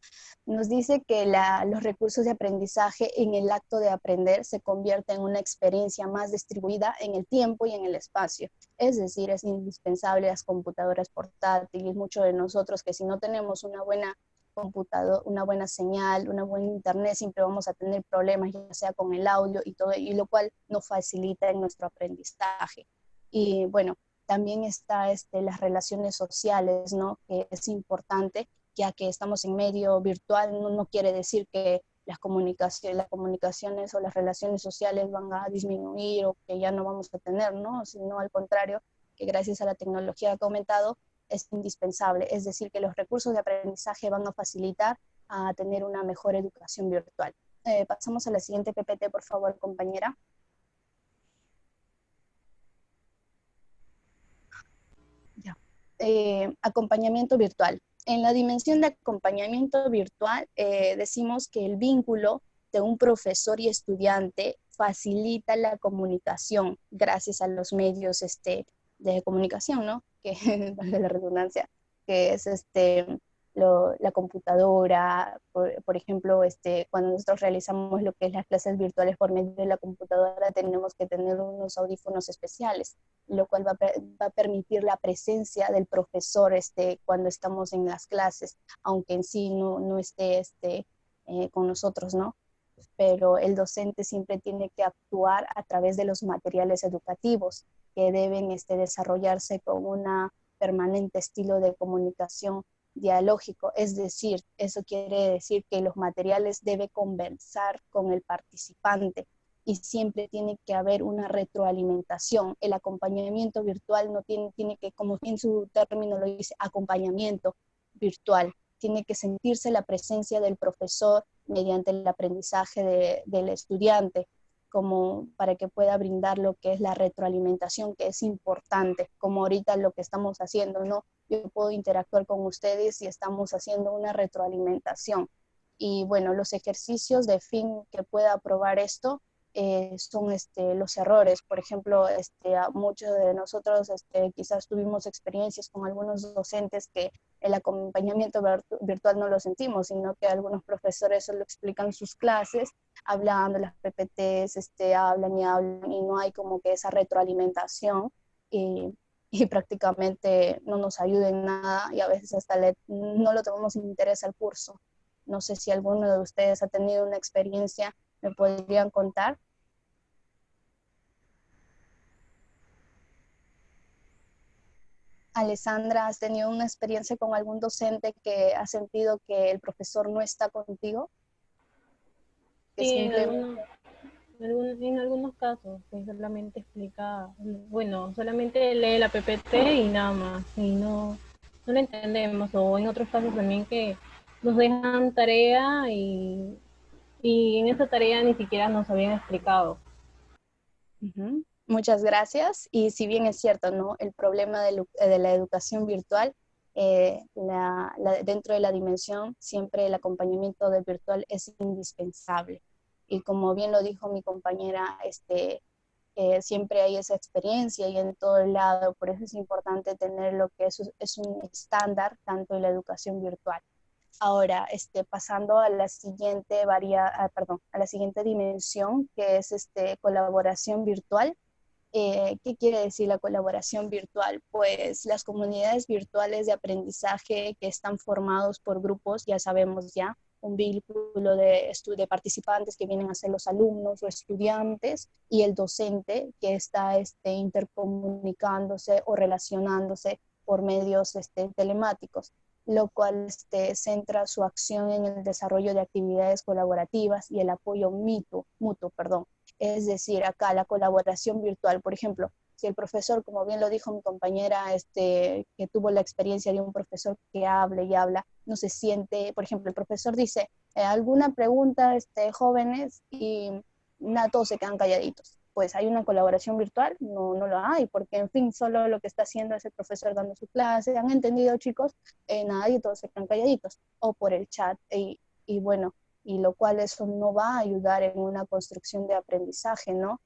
nos dice que los recursos de aprendizaje en el acto de aprender se convierten en una experiencia más distribuida en el tiempo y en el espacio. Es decir, es indispensable las computadoras portátiles. Muchos de nosotros, que si no tenemos una buena computadora, una buena señal, una buena internet, siempre vamos a tener problemas, ya sea con el audio y todo, y lo cual nos facilita en nuestro aprendizaje. Y bueno, también está las relaciones sociales, ¿no? Que es importante, ya que estamos en medio virtual. No quiere decir que las comunicaciones o las relaciones sociales van a disminuir, o que ya no vamos a tener, ¿no? Sino al contrario, que gracias a la tecnología que ha aumentado, es indispensable. Es decir, que los recursos de aprendizaje van a facilitar a tener una mejor educación virtual. Pasamos a la siguiente PPT, por favor, compañera. Ya. Acompañamiento virtual. En la dimensión de acompañamiento virtual, decimos que el vínculo de un profesor y estudiante facilita la comunicación gracias a los medios de comunicación, ¿no? Que, valga la redundancia, que es la computadora. Por ejemplo, cuando nosotros realizamos lo que es las clases virtuales por medio de la computadora, tenemos que tener unos audífonos especiales, lo cual va a permitir la presencia del profesor cuando estamos en las clases, aunque en sí no esté con nosotros, ¿no? Pero el docente siempre tiene que actuar a través de los materiales educativos, que deben desarrollarse con un permanente estilo de comunicación dialógico. Es decir, eso quiere decir que los materiales deben conversar con el participante, y siempre tiene que haber una retroalimentación. El acompañamiento virtual no tiene que, como bien su término lo dice, acompañamiento virtual, tiene que sentirse la presencia del profesor mediante el aprendizaje del estudiante, como para que pueda brindar lo que es la retroalimentación, que es importante, como ahorita lo que estamos haciendo, ¿no? yo puedo interactuar con ustedes y estamos haciendo una retroalimentación. Y bueno, los ejercicios de fin que pueda probar esto son los errores. Por ejemplo, a muchos de nosotros quizás tuvimos experiencias con algunos docentes que el acompañamiento virtual no lo sentimos, sino que algunos profesores solo explican sus clases, hablando, las PPTs, hablan y no hay como que esa retroalimentación y prácticamente no nos ayuda en nada y a veces hasta no lo tomamos interés al curso. No sé si alguno de ustedes ha tenido una experiencia, ¿me podrían contar? Alessandra, ¿has tenido una experiencia con algún docente que ha sentido que el profesor no está contigo? Que Sí, simplemente... en algunos casos, que solamente explica, bueno, solamente lee la PPT y nada más, y no lo entendemos, o en otros casos también que nos dejan tarea y en esa tarea ni siquiera nos habían explicado. Muchas gracias. Y si bien es cierto, ¿no? El problema de la educación virtual, dentro de la dimensión, siempre el acompañamiento del virtual es indispensable. Y como bien lo dijo mi compañera, siempre hay esa experiencia y en todo el lado, por eso es importante tener lo que es un estándar tanto en la educación virtual. Ahora, pasando a la siguiente a la siguiente dimensión, que es colaboración virtual. ¿Qué quiere decir la colaboración virtual? Pues las comunidades virtuales de aprendizaje que están formados por grupos, ya sabemos ya, un vínculo de participantes que vienen a ser los alumnos o estudiantes y el docente que está intercomunicándose o relacionándose por medios telemáticos, lo cual centra su acción en el desarrollo de actividades colaborativas y el apoyo mutuo, perdón. Es decir, acá la colaboración virtual, por ejemplo, si el profesor, como bien lo dijo mi compañera, que tuvo la experiencia de un profesor que habla y habla, no se siente, por ejemplo, el profesor dice, alguna pregunta, jóvenes, y nada, todos se quedan calladitos. Pues hay una colaboración virtual, no lo hay, porque en fin, solo lo que está haciendo es el profesor dando su clase, ¿han entendido, chicos? Nada, y todos se quedan calladitos, o por el chat, y bueno, y lo cual eso no va a ayudar en una construcción de aprendizaje, ¿no?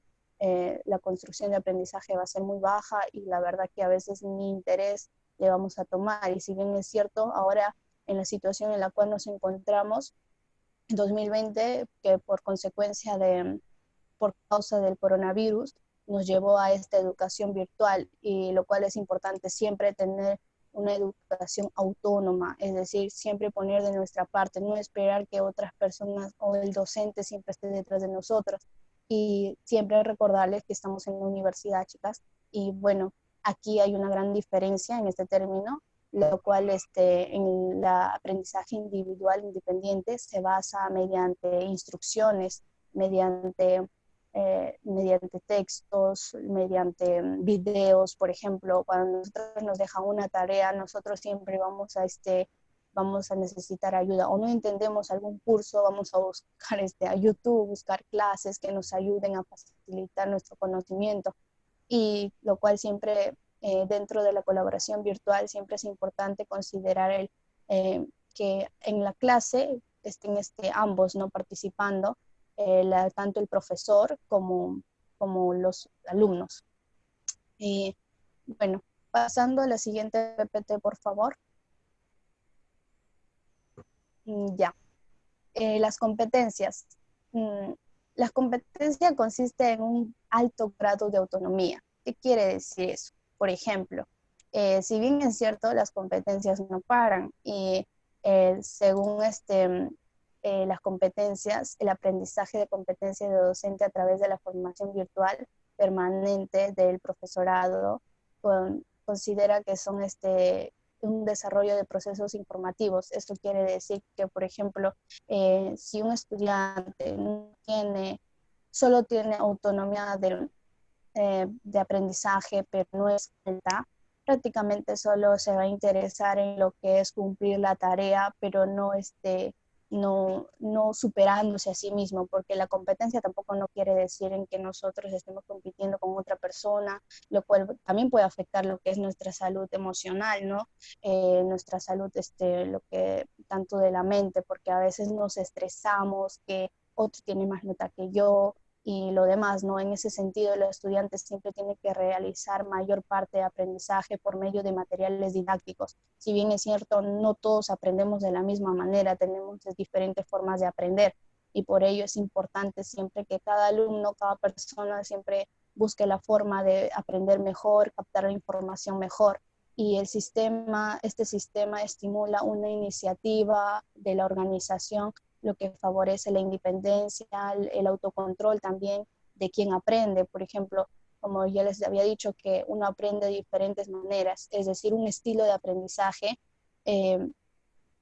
La construcción de aprendizaje va a ser muy baja y la verdad que a veces ni interés le vamos a tomar. Y si bien es cierto, ahora en la situación en la cual nos encontramos, en 2020, que por causa del coronavirus, nos llevó a esta educación virtual y lo cual es importante siempre tener una educación autónoma, es decir, siempre poner de nuestra parte, no esperar que otras personas o el docente siempre esté detrás de nosotros y siempre recordarles que estamos en la universidad, chicas, y bueno, aquí hay una gran diferencia en este término, lo cual en el aprendizaje individual independiente se basa mediante instrucciones, mediante textos, mediante videos, por ejemplo, cuando nosotros nos dejan una tarea, nosotros siempre vamos a necesitar ayuda o no entendemos algún curso, vamos a buscar a YouTube, buscar clases que nos ayuden a facilitar nuestro conocimiento y lo cual siempre dentro de la colaboración virtual siempre es importante considerar que en la clase estén ambos no participando, tanto el profesor como los alumnos. Y bueno, pasando a la siguiente PPT, por favor. Ya. Las competencias. La competencia consiste en un alto grado de autonomía. ¿Qué quiere decir eso? Por ejemplo, si bien es cierto, las competencias no paran y según las competencias, el aprendizaje de competencias de docente a través de la formación virtual permanente del profesorado considera que son un desarrollo de procesos informativos. Esto quiere decir que, por ejemplo, si un estudiante solo tiene autonomía de aprendizaje, pero no es alta, prácticamente solo se va a interesar en lo que es cumplir la tarea, pero no no superándose a sí mismo, porque la competencia tampoco no quiere decir en que nosotros estemos compitiendo con otra persona, lo cual también puede afectar lo que es nuestra salud emocional, ¿no? Nuestra salud, lo que tanto de la mente, porque a veces nos estresamos, que otro tiene más nota que yo, y lo demás, ¿no? En ese sentido, los estudiantes siempre tienen que realizar mayor parte de aprendizaje por medio de materiales didácticos. Si bien es cierto, no todos aprendemos de la misma manera, tenemos diferentes formas de aprender, y por ello es importante siempre que cada alumno, cada persona siempre busque la forma de aprender mejor, captar la información mejor. Y este sistema estimula una iniciativa de la organización, lo que favorece la independencia, el autocontrol también de quien aprende. Por ejemplo, como ya les había dicho, que uno aprende de diferentes maneras, es decir, un estilo de aprendizaje eh,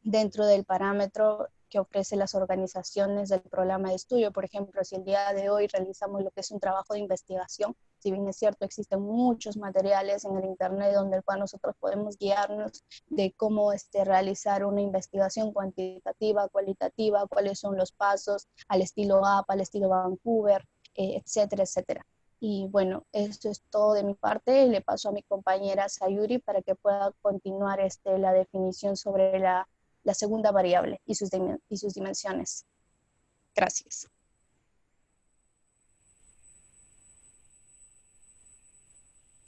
dentro del parámetro que ofrecen las organizaciones del programa de estudio. Por ejemplo, si el día de hoy realizamos lo que es un trabajo de investigación, si bien es cierto, existen muchos materiales en el Internet donde el cual nosotros podemos guiarnos de cómo realizar una investigación cuantitativa, cualitativa, cuáles son los pasos al estilo APA, al estilo Vancouver, etcétera, etcétera. Y bueno, esto es todo de mi parte. Le paso a mi compañera Sayuri para que pueda continuar la definición sobre la segunda variable y sus dimensiones. Gracias.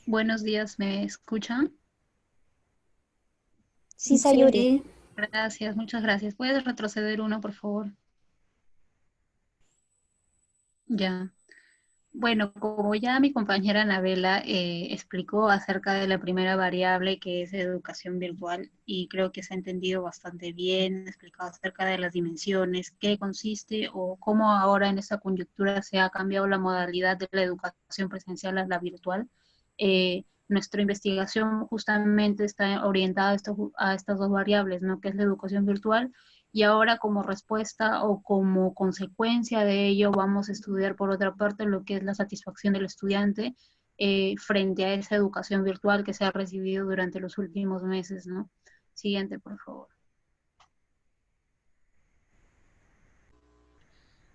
Buenos días, ¿me escuchan? Sí, Sayuri. Sí, Gracias, muchas gracias. ¿Puedes retroceder uno, por favor? Ya. Bueno, como ya mi compañera Anabela explicó acerca de la primera variable, que es educación virtual, y creo que se ha entendido bastante bien, explicado acerca de las dimensiones, qué consiste o cómo ahora en esta coyuntura se ha cambiado la modalidad de la educación presencial a la virtual. Nuestra investigación justamente está orientada a estas dos variables, ¿no? Que es la educación virtual, y ahora como respuesta o como consecuencia de ello vamos a estudiar por otra parte lo que es la satisfacción del estudiante frente a esa educación virtual que se ha recibido durante los últimos meses, ¿no? Siguiente, por favor.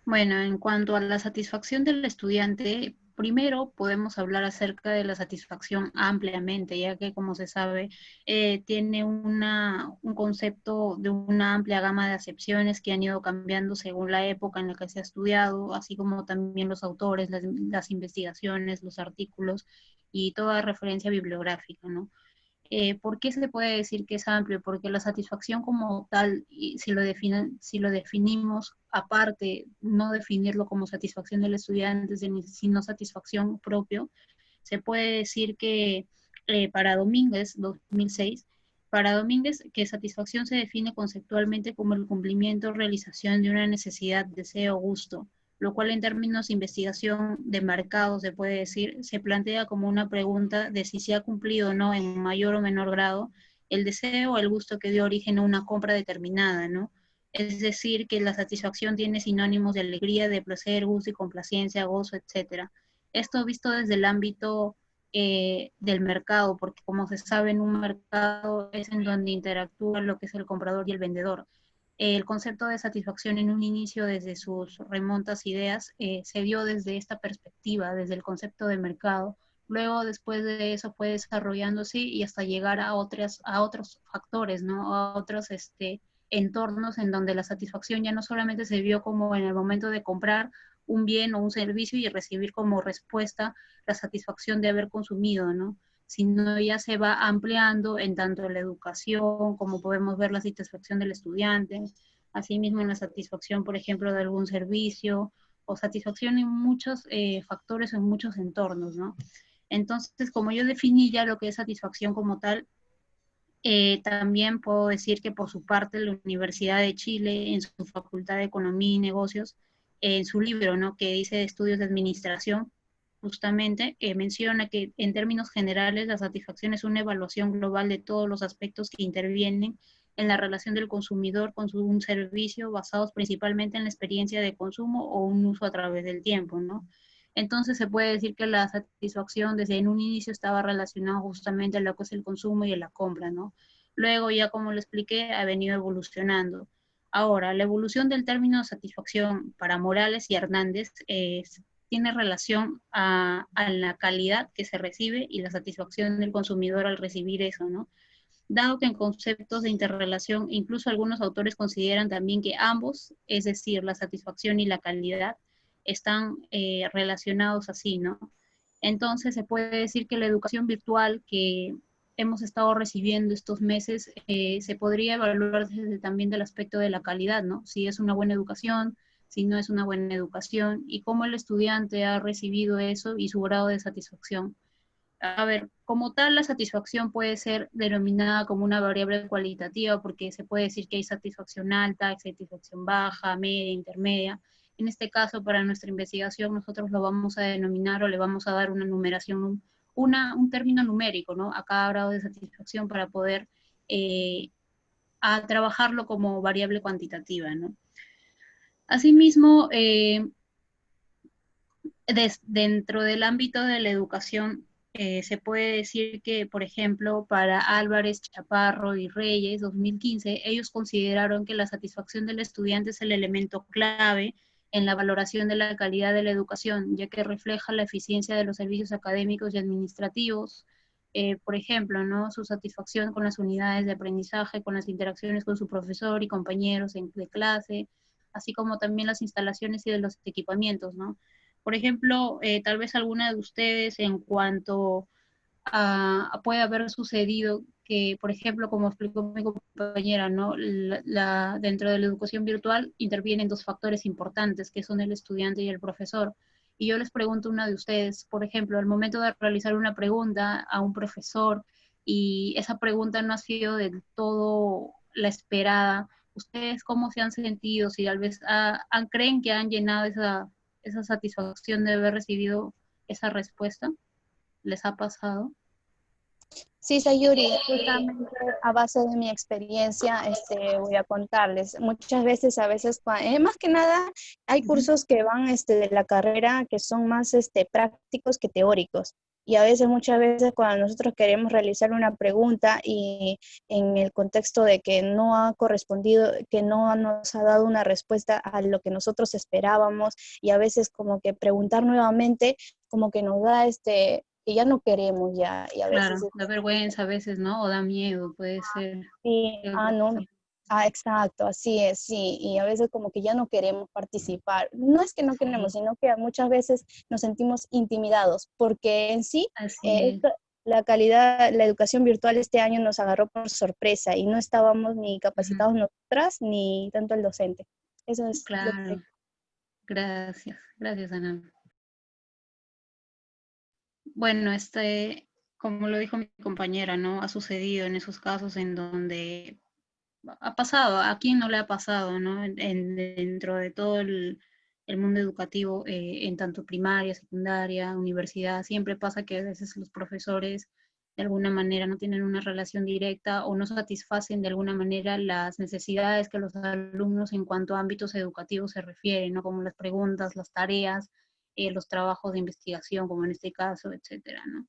Bueno, en cuanto a la satisfacción del estudiante, primero podemos hablar acerca de la satisfacción ampliamente, ya que como se sabe, tiene un concepto de una amplia gama de acepciones que han ido cambiando según la época en la que se ha estudiado, así como también los autores, las investigaciones, los artículos y toda referencia bibliográfica, ¿no? ¿Por qué se puede decir que es amplio? Porque la satisfacción como tal, y si lo definimos aparte, no definirlo como satisfacción del estudiante, sino satisfacción propio, se puede decir que para Domínguez, 2006, para Domínguez, que satisfacción se define conceptualmente como el cumplimiento o realización de una necesidad, deseo o gusto, lo cual en términos de investigación de mercado se puede decir, se plantea como una pregunta de si se ha cumplido o no en mayor o menor grado el deseo o el gusto que dio origen a una compra determinada, ¿no? Es decir, que la satisfacción tiene sinónimos de alegría, de placer, gusto y complacencia, gozo, etcétera. Esto visto desde el ámbito del mercado, porque como se sabe en un mercado es en donde interactúa lo que es el comprador y el vendedor. El concepto de satisfacción en un inicio, desde sus remontas ideas, se dio desde esta perspectiva, desde el concepto de mercado. Luego, después de eso, fue desarrollándose y hasta llegar a otros factores, ¿no? A otros entornos en donde la satisfacción ya no solamente se vio como en el momento de comprar un bien o un servicio y recibir como respuesta la satisfacción de haber consumido, ¿no? Sino ya se va ampliando en tanto la educación, como podemos ver la satisfacción del estudiante, asimismo en la satisfacción, por ejemplo, de algún servicio, o satisfacción en muchos factores, en muchos entornos, ¿no? Entonces, como yo definí ya lo que es satisfacción como tal, también puedo decir que por su parte la Universidad de Chile, en su Facultad de Economía y Negocios, en su libro, ¿no? Que dice de Estudios de Administración, justamente menciona que en términos generales la satisfacción es una evaluación global de todos los aspectos que intervienen en la relación del consumidor con un servicio basados principalmente en la experiencia de consumo o un uso a través del tiempo, ¿no? Entonces se puede decir que la satisfacción desde en un inicio estaba relacionada justamente a lo que es el consumo y a la compra, ¿no? Luego ya como lo expliqué ha venido evolucionando. Ahora, la evolución del término satisfacción para Morales y Hernández tiene relación a la calidad que se recibe y la satisfacción del consumidor al recibir eso, ¿no? Dado que en conceptos de interrelación, incluso algunos autores consideran también que ambos, es decir, la satisfacción y la calidad, están relacionados así, ¿no? Entonces se puede decir que la educación virtual que hemos estado recibiendo estos meses se podría evaluar desde también del aspecto de la calidad, ¿no? Si es una buena educación, si no es una buena educación, y cómo el estudiante ha recibido eso y su grado de satisfacción. A ver, como tal, la satisfacción puede ser denominada como una variable cualitativa porque se puede decir que hay satisfacción alta, hay satisfacción baja, media, intermedia. En este caso, para nuestra investigación, nosotros lo vamos a denominar o le vamos a dar una numeración, un término numérico, ¿no? A cada grado de satisfacción para poder a trabajarlo como variable cuantitativa, ¿no? Asimismo, dentro del ámbito de la educación, se puede decir que, por ejemplo, para Álvarez, Chaparro y Reyes, 2015, ellos consideraron que la satisfacción del estudiante es el elemento clave en la valoración de la calidad de la educación, ya que refleja la eficiencia de los servicios académicos y administrativos, por ejemplo, ¿no? Su satisfacción con las unidades de aprendizaje, con las interacciones con su profesor y compañeros de clase, así como también las instalaciones y de los equipamientos, ¿no? Por ejemplo, tal vez alguna de ustedes en cuanto puede haber sucedido que, por ejemplo, como explicó mi compañera, ¿no? Dentro de la educación virtual intervienen dos factores importantes, que son el estudiante y el profesor. Y yo les pregunto a una de ustedes, por ejemplo, al momento de realizar una pregunta a un profesor y esa pregunta no ha sido del todo la esperada, ¿ustedes cómo se han sentido? Si tal vez creen que han llenado esa satisfacción de haber recibido esa respuesta, ¿les ha pasado? Sí, Sayuri, justamente a base de mi experiencia voy a contarles. Muchas veces, más que nada, hay cursos que van de la carrera que son más prácticos que teóricos. Y a veces, muchas veces, cuando nosotros queremos realizar una pregunta y en el contexto de que no ha correspondido, que no nos ha dado una respuesta a lo que nosotros esperábamos, y a veces como que preguntar nuevamente, como que nos da que ya no queremos ya, y a Claro, veces da vergüenza a veces, ¿no? O da miedo, puede ser. sí, no, exacto, así es, sí, y a veces como que ya no queremos participar. No es que no queremos, Sí, sino que muchas veces nos sentimos intimidados, porque en sí, así es, la calidad, la educación virtual este año nos agarró por sorpresa y no estábamos ni capacitados nosotras ni tanto el docente. Eso es lo que... claro. Gracias, gracias, Ana. Bueno, como lo dijo mi compañera, ¿no? Ha sucedido en esos casos en donde ha pasado, a quién no le ha pasado, ¿no? Dentro de todo el mundo educativo, en tanto primaria, secundaria, universidad, siempre pasa que a veces los profesores de alguna manera no tienen una relación directa o no satisfacen de alguna manera las necesidades que los alumnos en cuanto a ámbitos educativos se refieren, ¿no? Como las preguntas, las tareas, los trabajos de investigación, como en este caso, etcétera, ¿no?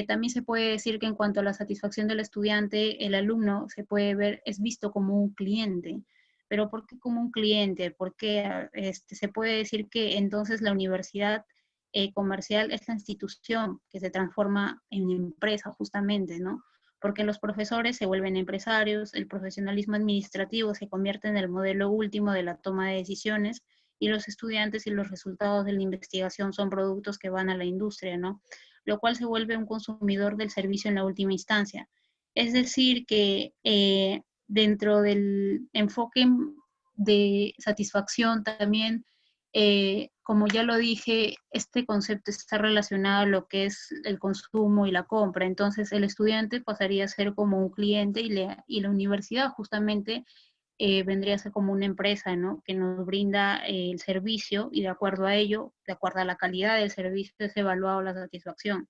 También se puede decir que en cuanto a la satisfacción del estudiante, el alumno se puede ver, es visto como un cliente. Pero ¿por qué como un cliente? Porque se puede decir que entonces la universidad comercial es la institución que se transforma en empresa justamente, ¿no? Porque los profesores se vuelven empresarios, el profesionalismo administrativo se convierte en el modelo último de la toma de decisiones y los estudiantes y los resultados de la investigación son productos que van a la industria, ¿no? Lo cual se vuelve un consumidor del servicio en la última instancia. Es decir, que dentro del enfoque de satisfacción también, como ya lo dije, este concepto está relacionado a lo que es el consumo y la compra. Entonces, el estudiante pasaría a ser como un cliente y la universidad justamente vendría a ser como una empresa, ¿no? Que nos brinda el servicio y de acuerdo a ello, de acuerdo a la calidad del servicio, es evaluado la satisfacción.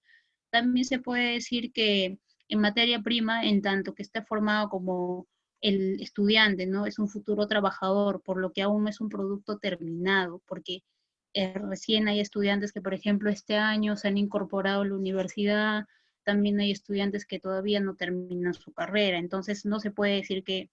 También se puede decir que en materia prima, en tanto que está formado como el estudiante, ¿no? Es un futuro trabajador, por lo que aún no es un producto terminado, porque recién hay estudiantes que, por ejemplo, este año se han incorporado a la universidad, también hay estudiantes que todavía no terminan su carrera, entonces no se puede decir que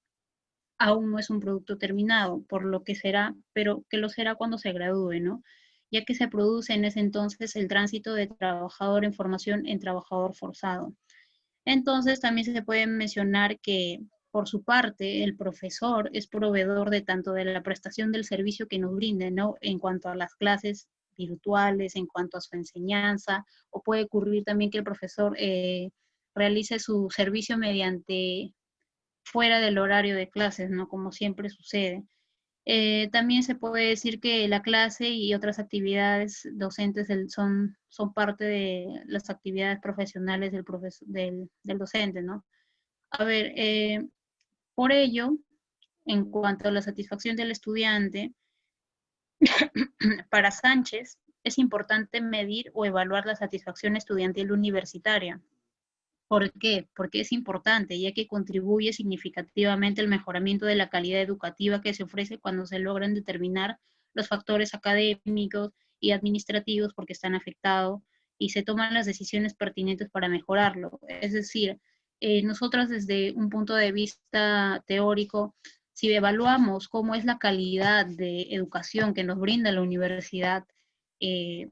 aún no es un producto terminado, por lo que será, pero que lo será cuando se gradúe, ¿no? Ya que se produce en ese entonces el tránsito de trabajador en formación en trabajador forzado. Entonces también se puede mencionar que por su parte el profesor es proveedor de tanto de la prestación del servicio que nos brinde, ¿no? En cuanto a las clases virtuales, en cuanto a su enseñanza, o puede ocurrir también que el profesor realice su servicio mediante fuera del horario de clases, ¿no? Como siempre sucede. También se puede decir que la clase y otras actividades docentes son parte de las actividades profesionales del docente, ¿no? A ver, por ello, en cuanto a la satisfacción del estudiante, para Sánchez es importante medir o evaluar la satisfacción estudiantil universitaria. ¿Por qué? Porque es importante, ya que contribuye significativamente al mejoramiento de la calidad educativa que se ofrece cuando se logran determinar los factores académicos y administrativos porque están afectados y se toman las decisiones pertinentes para mejorarlo. Es decir, nosotros desde un punto de vista teórico, si evaluamos cómo es la calidad de educación que nos brinda la universidad, eh,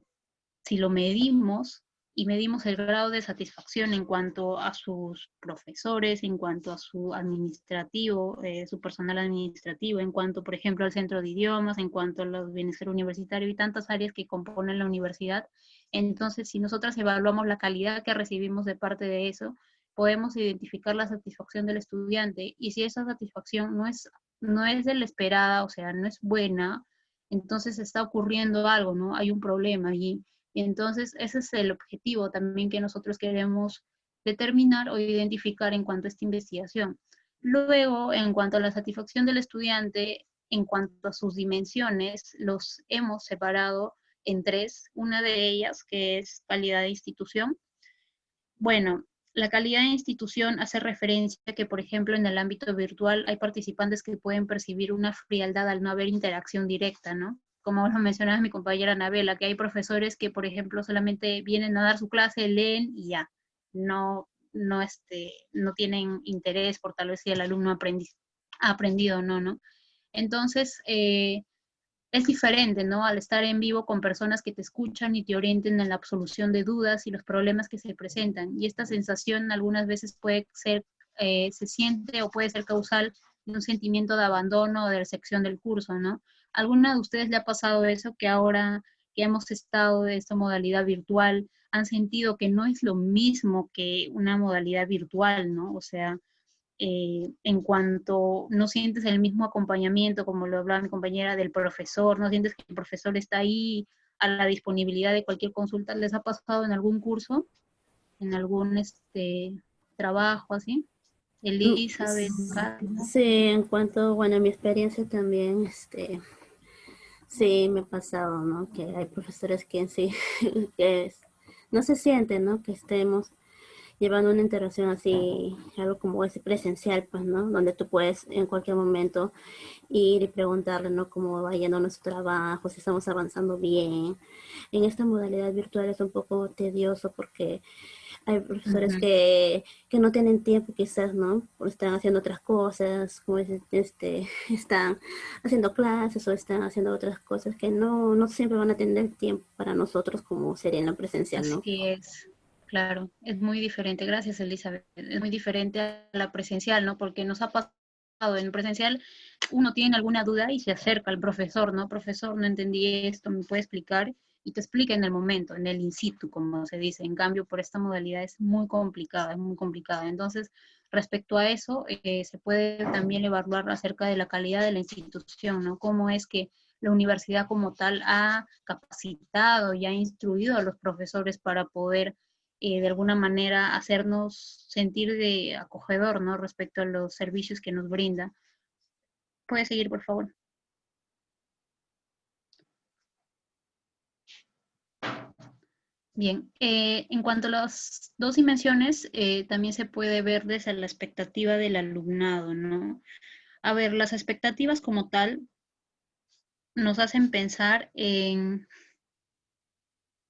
si lo medimos y medimos el grado de satisfacción en cuanto a sus profesores, en cuanto a su administrativo, su personal administrativo, en cuanto, por ejemplo, al centro de idiomas, en cuanto a los bienestar universitario y tantas áreas que componen la universidad. Entonces, si nosotras evaluamos la calidad que recibimos de parte de eso, podemos identificar la satisfacción del estudiante y si esa satisfacción no es de la esperada, o sea, no es buena, entonces está ocurriendo algo, ¿no? Hay un problema allí. Y entonces ese es el objetivo también que nosotros queremos determinar o identificar en cuanto a esta investigación. Luego, en cuanto a la satisfacción del estudiante, en cuanto a sus dimensiones, los hemos separado en tres. Una de ellas, que es calidad de institución. Bueno, la calidad de institución hace referencia a que, por ejemplo, en el ámbito virtual hay participantes que pueden percibir una frialdad al no haber interacción directa, ¿no? Como lo mencionaba mi compañera Anabela, que hay profesores que, por ejemplo, solamente vienen a dar su clase, leen y ya, no tienen interés por tal vez si el alumno ha aprendido o no, ¿no? Entonces, es diferente, ¿no? Al estar en vivo con personas que te escuchan y te orienten en la absolución de dudas y los problemas que se presentan. Y esta sensación algunas veces puede ser, se siente o puede ser causal de un sentimiento de abandono o de decepción del curso, ¿no? ¿Alguna de ustedes le ha pasado eso que ahora que hemos estado de esta modalidad virtual, han sentido que no es lo mismo que una modalidad virtual, ¿no? O sea, en cuanto no sientes el mismo acompañamiento, como lo hablaba mi compañera, del profesor, no sientes que el profesor está ahí a la disponibilidad de cualquier consulta. ¿Les ha pasado en algún curso, en algún trabajo así? Elizabeth, Carlos. Sí, en cuanto, bueno, a mi experiencia también, sí me ha pasado, ¿no? Que hay profesores que en sí, no se sienten, ¿no? Que estemos llevando una interacción así, algo como ese presencial, pues, ¿no? Donde tú puedes en cualquier momento ir y preguntarle, ¿no? Cómo va yendo nuestro trabajo, si estamos avanzando bien. En esta modalidad virtual es un poco tedioso porque hay profesores que no tienen tiempo quizás, ¿no? Porque están haciendo otras cosas, como están haciendo clases o están haciendo otras cosas que no siempre van a tener tiempo para nosotros como sería en la presencial, ¿no? Así es, claro, es muy diferente. Gracias, Elizabeth. Es muy diferente a la presencial, ¿no? Porque nos ha pasado en presencial, uno tiene alguna duda y se acerca al profesor, ¿no? Profesor, no entendí esto, ¿me puede explicar? Y te explica en el momento, en el in situ, como se dice. En cambio, por esta modalidad es muy complicada, es muy complicada. Entonces, respecto a eso, se puede también evaluar acerca de la calidad de la institución, ¿no? Cómo es que la universidad como tal ha capacitado y ha instruido a los profesores para poder de alguna manera hacernos sentir de acogedor, ¿no? Respecto a los servicios que nos brinda. Puede seguir, por favor. Bien, en cuanto a las dos dimensiones, también se puede ver desde la expectativa del alumnado, ¿no? A ver, las expectativas como tal nos hacen pensar en...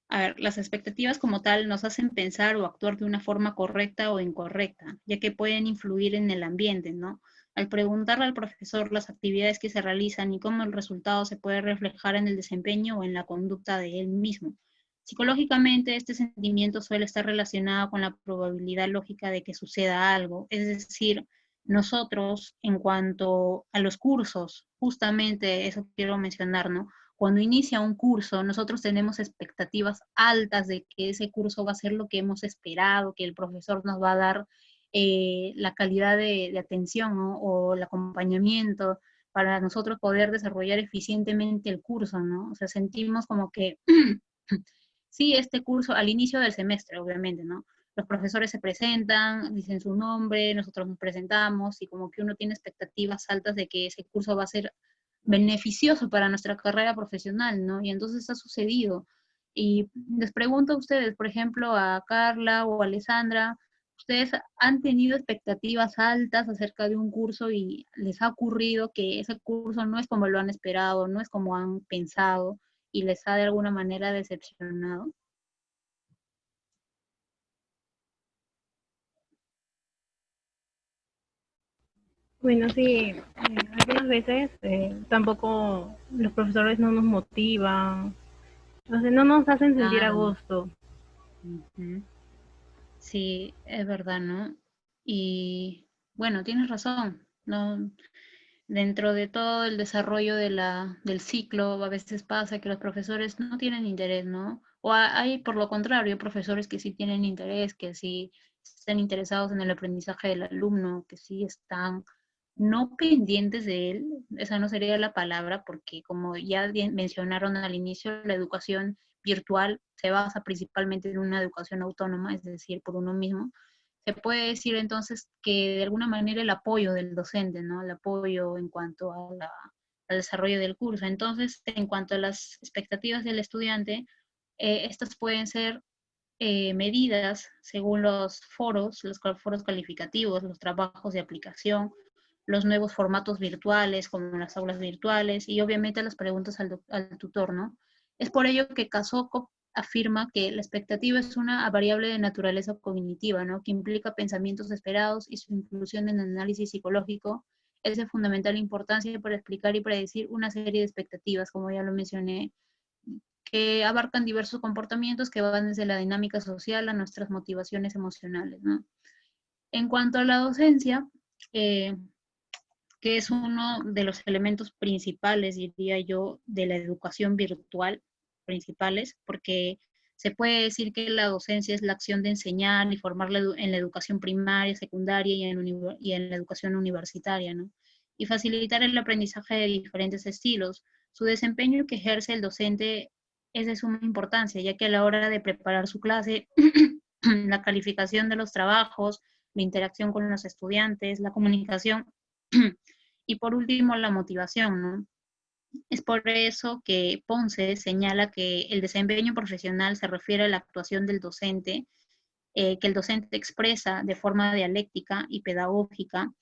A ver, las expectativas como tal nos hacen pensar o actuar de una forma correcta o incorrecta, ya que pueden influir en el ambiente, ¿no? Al preguntarle al profesor las actividades que se realizan y cómo el resultado se puede reflejar en el desempeño o en la conducta de él mismo. Psicológicamente, este sentimiento suele estar relacionado con la probabilidad lógica de que suceda algo, es decir, nosotros, en cuanto a los cursos, justamente eso quiero mencionar, ¿no? Cuando inicia un curso, nosotros tenemos expectativas altas de que ese curso va a ser lo que hemos esperado, que el profesor nos va a dar la calidad de atención, ¿no? O el acompañamiento para nosotros poder desarrollar eficientemente el curso, ¿no? O sea, sentimos como que, sí, este curso al inicio del semestre, obviamente, ¿no? Los profesores se presentan, dicen su nombre, nosotros nos presentamos y como que uno tiene expectativas altas de que ese curso va a ser beneficioso para nuestra carrera profesional, ¿no? Y entonces ha sucedido. Y les pregunto a ustedes, por ejemplo, a Carla o a Alessandra, ¿ustedes han tenido expectativas altas acerca de un curso y les ha ocurrido que ese curso no es como lo han esperado, no es como han pensado y les ha de alguna manera decepcionado? Bueno, sí, algunas veces tampoco los profesores no nos motivan, o sea, no nos hacen sentir a Claro. gusto. Ujú. Sí, es verdad, ¿no? Y bueno, tienes razón, ¿no? Dentro de todo el desarrollo del ciclo, a veces pasa que los profesores no tienen interés, ¿no? O hay, por lo contrario, profesores que sí tienen interés, que sí están interesados en el aprendizaje del alumno, que sí están no pendientes de él, esa no sería la palabra, porque como ya mencionaron al inicio, la educación virtual se basa principalmente en una educación autónoma, es decir, por uno mismo. Se puede decir entonces que de alguna manera el apoyo del docente, ¿no? El apoyo en cuanto al desarrollo del curso. Entonces, en cuanto a las expectativas del estudiante, estas pueden ser medidas según los foros calificativos, los trabajos de aplicación, los nuevos formatos virtuales como las aulas virtuales y obviamente las preguntas al tutor, ¿no? Es por ello que Kasokov afirma que la expectativa es una variable de naturaleza cognitiva, ¿no? Que implica pensamientos esperados y su inclusión en el análisis psicológico es de fundamental importancia para explicar y predecir una serie de expectativas, como ya lo mencioné, que abarcan diversos comportamientos que van desde la dinámica social a nuestras motivaciones emocionales, ¿no? En cuanto a la docencia, eh, que es uno de los elementos principales, diría yo, de la educación virtual, principales, porque se puede decir que la docencia es la acción de enseñar y formar en la educación primaria, secundaria y en la educación universitaria, ¿no? Y facilitar el aprendizaje de diferentes estilos. Su desempeño que ejerce el docente es de suma importancia, ya que a la hora de preparar su clase, la calificación de los trabajos, la interacción con los estudiantes, la comunicación y por último la motivación, ¿no? Es por eso que Ponce señala que el desempeño profesional se refiere a la actuación del docente, que el docente expresa de forma dialéctica y pedagógica,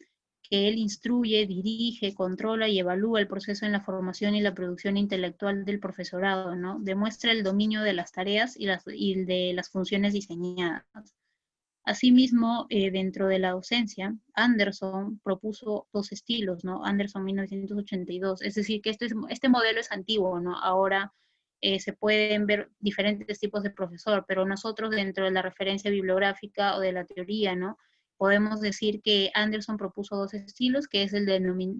que él instruye, dirige, controla y evalúa el proceso en la formación y la producción intelectual del profesorado, ¿no? Demuestra el dominio de las tareas y de las funciones diseñadas. Asimismo, dentro de la docencia, Anderson propuso dos estilos, ¿no? Anderson 1982, es decir, que este modelo es antiguo, ¿no? Ahora se pueden ver diferentes tipos de profesor, pero nosotros dentro de la referencia bibliográfica o de la teoría, ¿no? Podemos decir que Anderson propuso dos estilos, que es el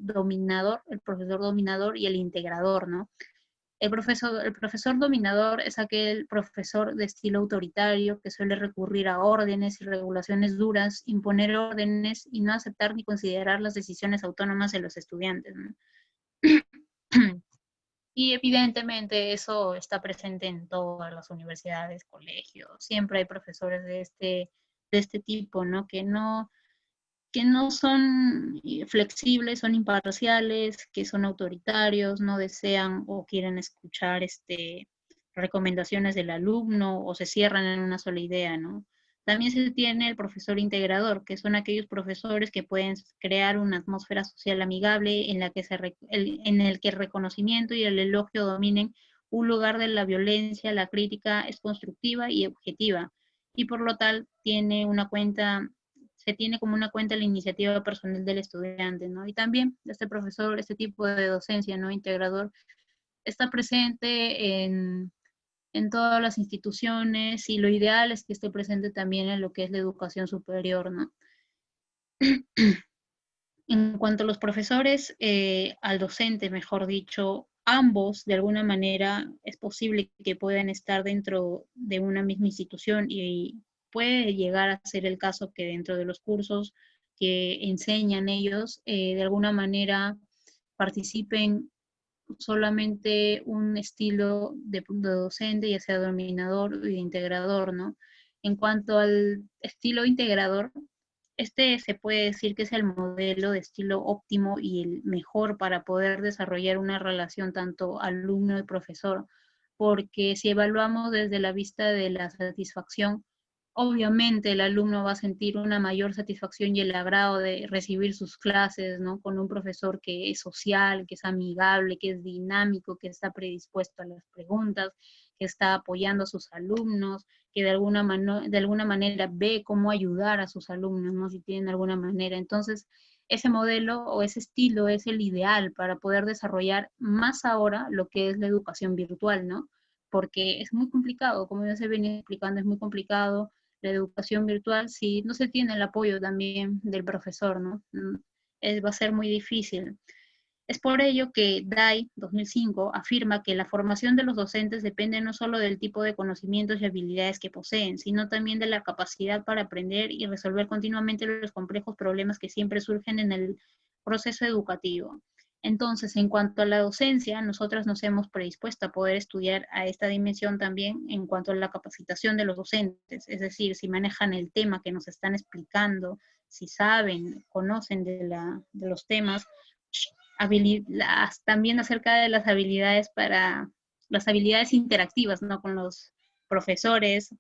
dominador, el profesor dominador y el integrador, ¿no? El profesor dominador es aquel profesor de estilo autoritario que suele recurrir a órdenes y regulaciones duras, imponer órdenes y no aceptar ni considerar las decisiones autónomas de los estudiantes, ¿no? Y evidentemente eso está presente en todas las universidades, colegios. Siempre hay profesores de este tipo, ¿no? Que no son flexibles, son imparciales, que son autoritarios, no desean o quieren escuchar recomendaciones del alumno o se cierran en una sola idea, ¿no? También se tiene el profesor integrador, que son aquellos profesores que pueden crear una atmósfera social amigable en el que el reconocimiento y el elogio dominen un lugar de la violencia, la crítica es constructiva y objetiva, y por lo tal tiene una cuenta se tiene como una cuenta la iniciativa personal del estudiante, ¿no? Y también este profesor, este tipo de docencia, ¿no? Integrador, está presente en todas las instituciones y lo ideal es que esté presente también en lo que es la educación superior, ¿no? En cuanto a los profesores, al docente, mejor dicho, ambos de alguna manera es posible que puedan estar dentro de una misma institución y puede llegar a ser el caso que dentro de los cursos que enseñan ellos, de alguna manera participen solamente un estilo de docente, ya sea dominador o de integrador, ¿no? En cuanto al estilo integrador, este se puede decir que es el modelo de estilo óptimo y el mejor para poder desarrollar una relación tanto alumno y profesor, porque si evaluamos desde la vista de la satisfacción, obviamente el alumno va a sentir una mayor satisfacción y el agrado de recibir sus clases, ¿no? Con un profesor que es social, que es amigable, que es dinámico, que está predispuesto a las preguntas, que está apoyando a sus alumnos, que de alguna manera ve cómo ayudar a sus alumnos, ¿no? Si tienen alguna manera. Entonces, ese modelo o ese estilo es el ideal para poder desarrollar más ahora lo que es la educación virtual, ¿no? Porque es muy complicado, como ya se venía explicando, es muy complicado la educación virtual si no se tiene el apoyo también del profesor, ¿no? Va a ser muy difícil. Es por ello que DAI 2005 afirma que la formación de los docentes depende no solo del tipo de conocimientos y habilidades que poseen, sino también de la capacidad para aprender y resolver continuamente los complejos problemas que siempre surgen en el proceso educativo. Entonces, en cuanto a la docencia, nosotras nos hemos predispuesto a poder estudiar a esta dimensión también en cuanto a la capacitación de los docentes, es decir, si manejan el tema que nos están explicando, si saben, conocen de los temas, también acerca de las habilidades las habilidades interactivas, ¿no? Con los profesores,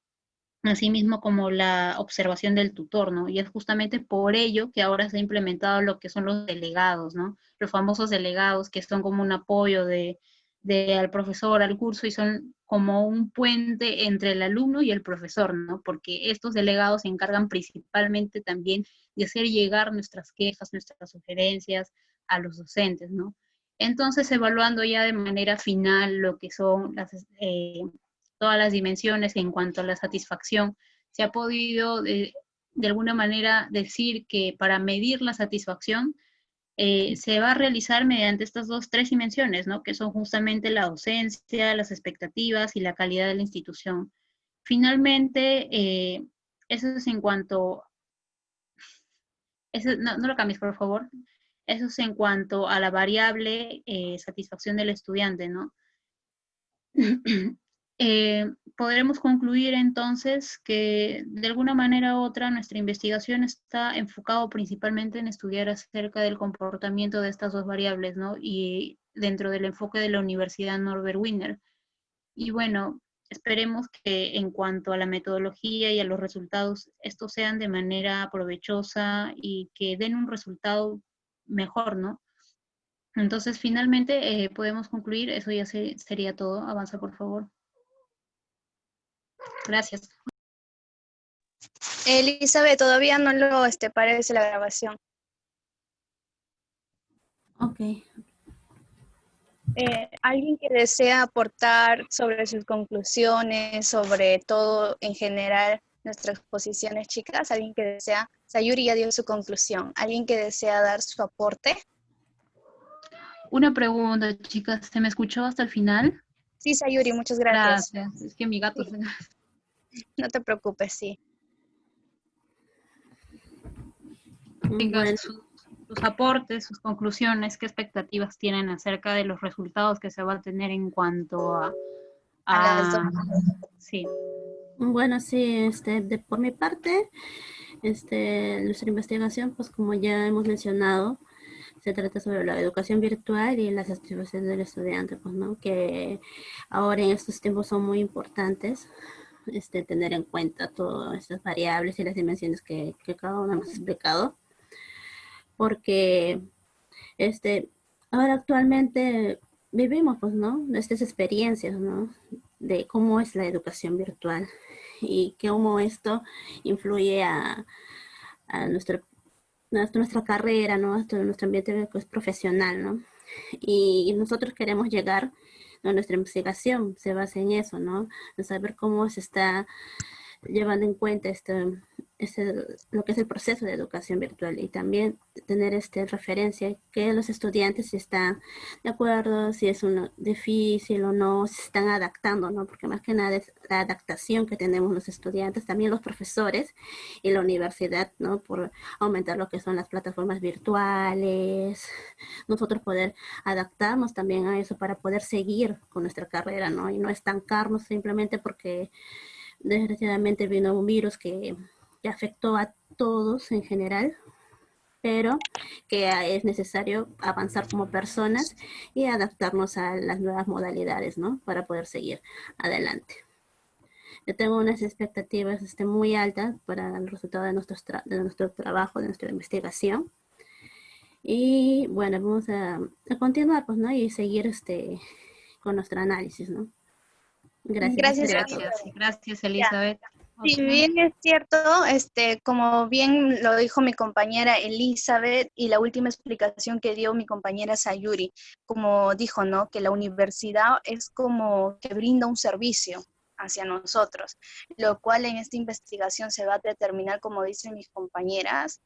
asimismo como la observación del tutor, ¿no? Y es justamente por ello que ahora se ha implementado lo que son los delegados, ¿no? Los famosos delegados que son como un apoyo al profesor, al curso, y son como un puente entre el alumno y el profesor, ¿no? Porque estos delegados se encargan principalmente también de hacer llegar nuestras quejas, nuestras sugerencias a los docentes, ¿no? Entonces, evaluando ya de manera final lo que son todas las dimensiones en cuanto a la satisfacción, se ha podido de alguna manera decir que para medir la satisfacción se va a realizar mediante estas tres dimensiones, ¿no? Que son justamente la docencia, las expectativas y la calidad de la institución. Finalmente, eso es en cuanto, no lo cambies por favor, eso es en cuanto a la variable satisfacción del estudiante, ¿no? Podremos concluir entonces que de alguna manera u otra nuestra investigación está enfocado principalmente en estudiar acerca del comportamiento de estas dos variables, ¿no? Y dentro del enfoque de la Universidad Norbert Wiener. Y bueno, esperemos que en cuanto a la metodología y a los resultados, estos sean de manera provechosa y que den un resultado mejor, ¿no? Entonces, finalmente, podemos concluir, eso ya sería todo. Avanza, por favor. Gracias. Elizabeth, todavía no lo parece la grabación. Ok. ¿Alguien que desea aportar sobre sus conclusiones, sobre todo en general nuestras exposiciones, chicas? ¿Alguien que desea? Sayuri ya dio su conclusión. ¿Alguien que desea dar su aporte? Una pregunta, chicas. ¿Se me escuchó hasta el final? Sí, Sayuri, muchas gracias. Gracias. Es que mi gato... Sí. No te preocupes, sí. Chicas, sus aportes, sus conclusiones, qué expectativas tienen acerca de los resultados que se va a tener en cuanto a las dos. Sí. Bueno, sí, por mi parte, nuestra investigación, pues como ya hemos mencionado, se trata sobre la educación virtual y las satisfacciones del estudiante, pues, ¿no? Que ahora en estos tiempos son muy importantes, tener en cuenta todas estas variables y las dimensiones que cada uno hemos explicado, porque ahora actualmente vivimos, pues, ¿no? Estas experiencias, ¿no? De cómo es la educación virtual y cómo esto influye a a nuestra carrera, ¿no? Nuestro ambiente pues, profesional, ¿no? Y nosotros queremos llegar, ¿no? Nuestra investigación se basa en eso, ¿no? En saber cómo se está llevando en cuenta lo que es el proceso de educación virtual y también tener referencia que los estudiantes están de acuerdo, si es uno difícil o no, se están adaptando, ¿no? Porque más que nada es la adaptación que tenemos los estudiantes, también los profesores y la universidad, ¿no? Por aumentar lo que son las plataformas virtuales, nosotros poder adaptarnos también a eso para poder seguir con nuestra carrera, ¿no? Y no estancarnos simplemente porque desgraciadamente vino un virus que afectó a todos en general, pero que es necesario avanzar como personas y adaptarnos a las nuevas modalidades, ¿no? Para poder seguir adelante. Yo tengo unas expectativas muy altas para el resultado de nuestro trabajo, de nuestra investigación. Y bueno, vamos a continuar, pues, ¿no? Y seguir con nuestro análisis, ¿no? Gracias. Gracias, Elizabeth. Si bien es cierto, como bien lo dijo mi compañera Elizabeth y la última explicación que dio mi compañera Sayuri, como dijo, ¿no? Que la universidad es como que brinda un servicio hacia nosotros, lo cual en esta investigación se va a determinar, como dicen mis compañeras,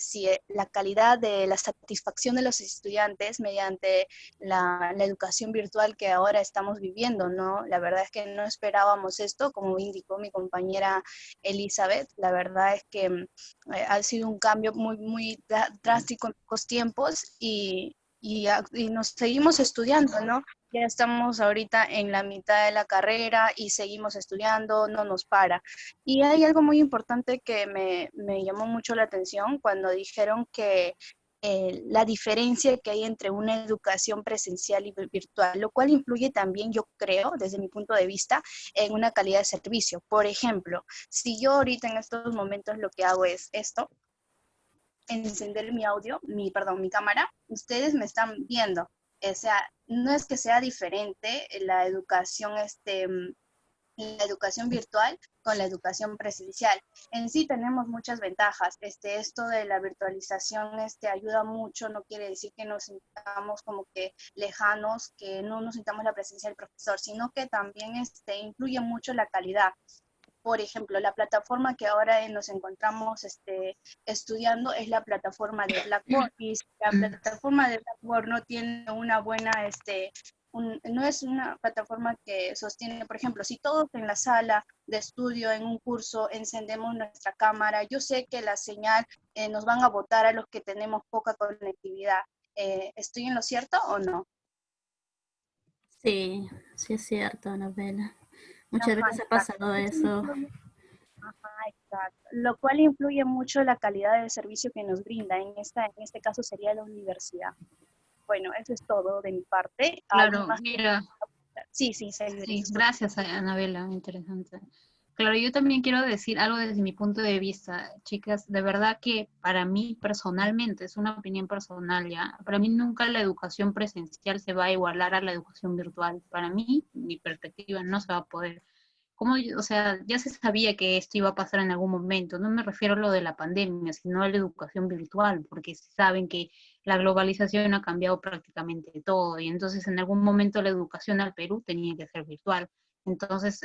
si la calidad de la satisfacción de los estudiantes mediante la educación virtual que ahora estamos viviendo, ¿no? La verdad es que no esperábamos esto, como indicó mi compañera Elizabeth, la verdad es que ha sido un cambio muy, muy drástico en pocos tiempos y nos seguimos estudiando, ¿no? Ya estamos ahorita en la mitad de la carrera y seguimos estudiando, no nos para. Y hay algo muy importante que me llamó mucho la atención cuando dijeron que la diferencia que hay entre una educación presencial y virtual, lo cual influye también, yo creo, desde mi punto de vista, en una calidad de servicio. Por ejemplo, si yo ahorita en estos momentos lo que hago es esto, encender mi cámara, ustedes me están viendo. O sea, no es que sea diferente la educación virtual con la educación presencial. En sí tenemos muchas ventajas. Esto de la virtualización ayuda mucho, no quiere decir que nos sintamos como que lejanos, que no nos sintamos la presencia del profesor, sino que también influye mucho la calidad. Por ejemplo, la plataforma que ahora nos encontramos estudiando es la plataforma de Blackboard. Y si la plataforma de Blackboard no tiene una buena, no es una plataforma que sostiene, por ejemplo, si todos en la sala de estudio, en un curso, encendemos nuestra cámara, yo sé que la señal nos van a botar a los que tenemos poca conectividad. ¿Estoy en lo cierto o no? Sí, sí es cierto, Anabela. Muchas veces ha pasado eso. Ajá, exacto. Lo cual influye mucho la calidad del servicio que nos brinda. En este caso sería la universidad. Bueno, eso es todo de mi parte. Claro, mira. Sí, gracias, Anabela, interesante. Claro, yo también quiero decir algo desde mi punto de vista, chicas, de verdad que para mí personalmente, es una opinión personal ya, para mí nunca la educación presencial se va a igualar a la educación virtual. Para mí, mi perspectiva, no se va a poder. O sea, ya se sabía que esto iba a pasar en algún momento. No me refiero a lo de la pandemia, sino a la educación virtual, porque saben que la globalización ha cambiado prácticamente todo y entonces en algún momento la educación al Perú tenía que ser virtual. Entonces,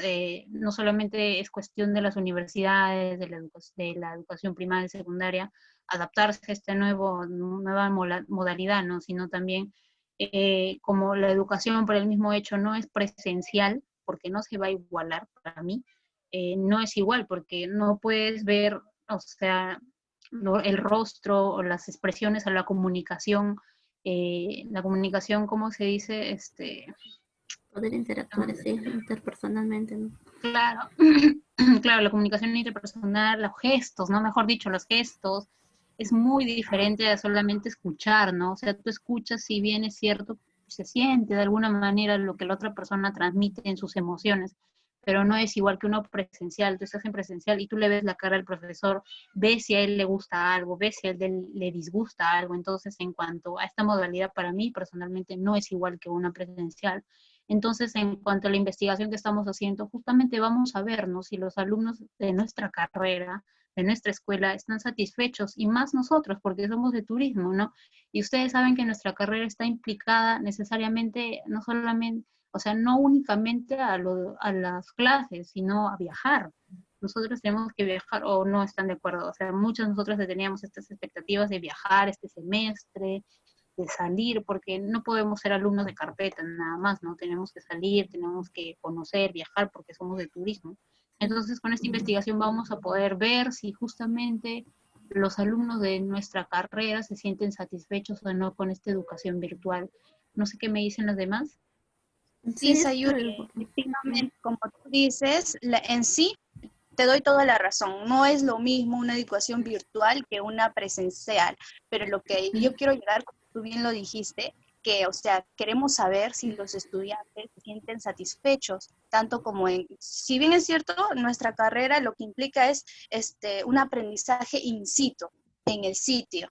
no solamente es cuestión de las universidades, de la educación primaria y secundaria, adaptarse a esta nueva modalidad, ¿no? Sino también como la educación por el mismo hecho no es presencial, porque no se va a igualar para mí, no es igual, porque no puedes ver, o sea, el rostro o las expresiones a la comunicación, ¿cómo se dice? Poder interactuar así, interpersonalmente, ¿no? Claro, claro, la comunicación interpersonal, los gestos, ¿no? Mejor dicho, los gestos, es muy diferente a solamente escuchar, ¿no? O sea, tú escuchas, si bien es cierto, se siente de alguna manera lo que la otra persona transmite en sus emociones, pero no es igual que uno presencial. Tú estás en presencial y tú le ves la cara al profesor, ves si a él le gusta algo, ves si a él le disgusta algo. Entonces, en cuanto a esta modalidad, para mí personalmente no es igual que una presencial. Entonces, en cuanto a la investigación que estamos haciendo, justamente vamos a ver, ¿no? Si los alumnos de nuestra carrera, en nuestra escuela están satisfechos, y más nosotros, porque somos de turismo, ¿no? Y ustedes saben que nuestra carrera está implicada necesariamente, no solamente, o sea, no únicamente a las clases, sino a viajar. Nosotros tenemos que viajar, o no están de acuerdo, o sea, muchos de nosotros teníamos estas expectativas de viajar este semestre, de salir, porque no podemos ser alumnos de carpeta nada más, ¿no? Tenemos que salir, tenemos que conocer, viajar, porque somos de turismo. Entonces, con esta investigación vamos a poder ver si justamente los alumnos de nuestra carrera se sienten satisfechos o no con esta educación virtual. No sé qué me dicen los demás. Sí, Sí, es Sayuri, efectivamente, como tú dices, en sí te doy toda la razón. No es lo mismo una educación virtual que una presencial, pero lo que yo quiero llegar, como tú bien lo dijiste, que, o sea, queremos saber si los estudiantes se sienten satisfechos, tanto como si bien es cierto, nuestra carrera lo que implica es un aprendizaje in situ, en el sitio,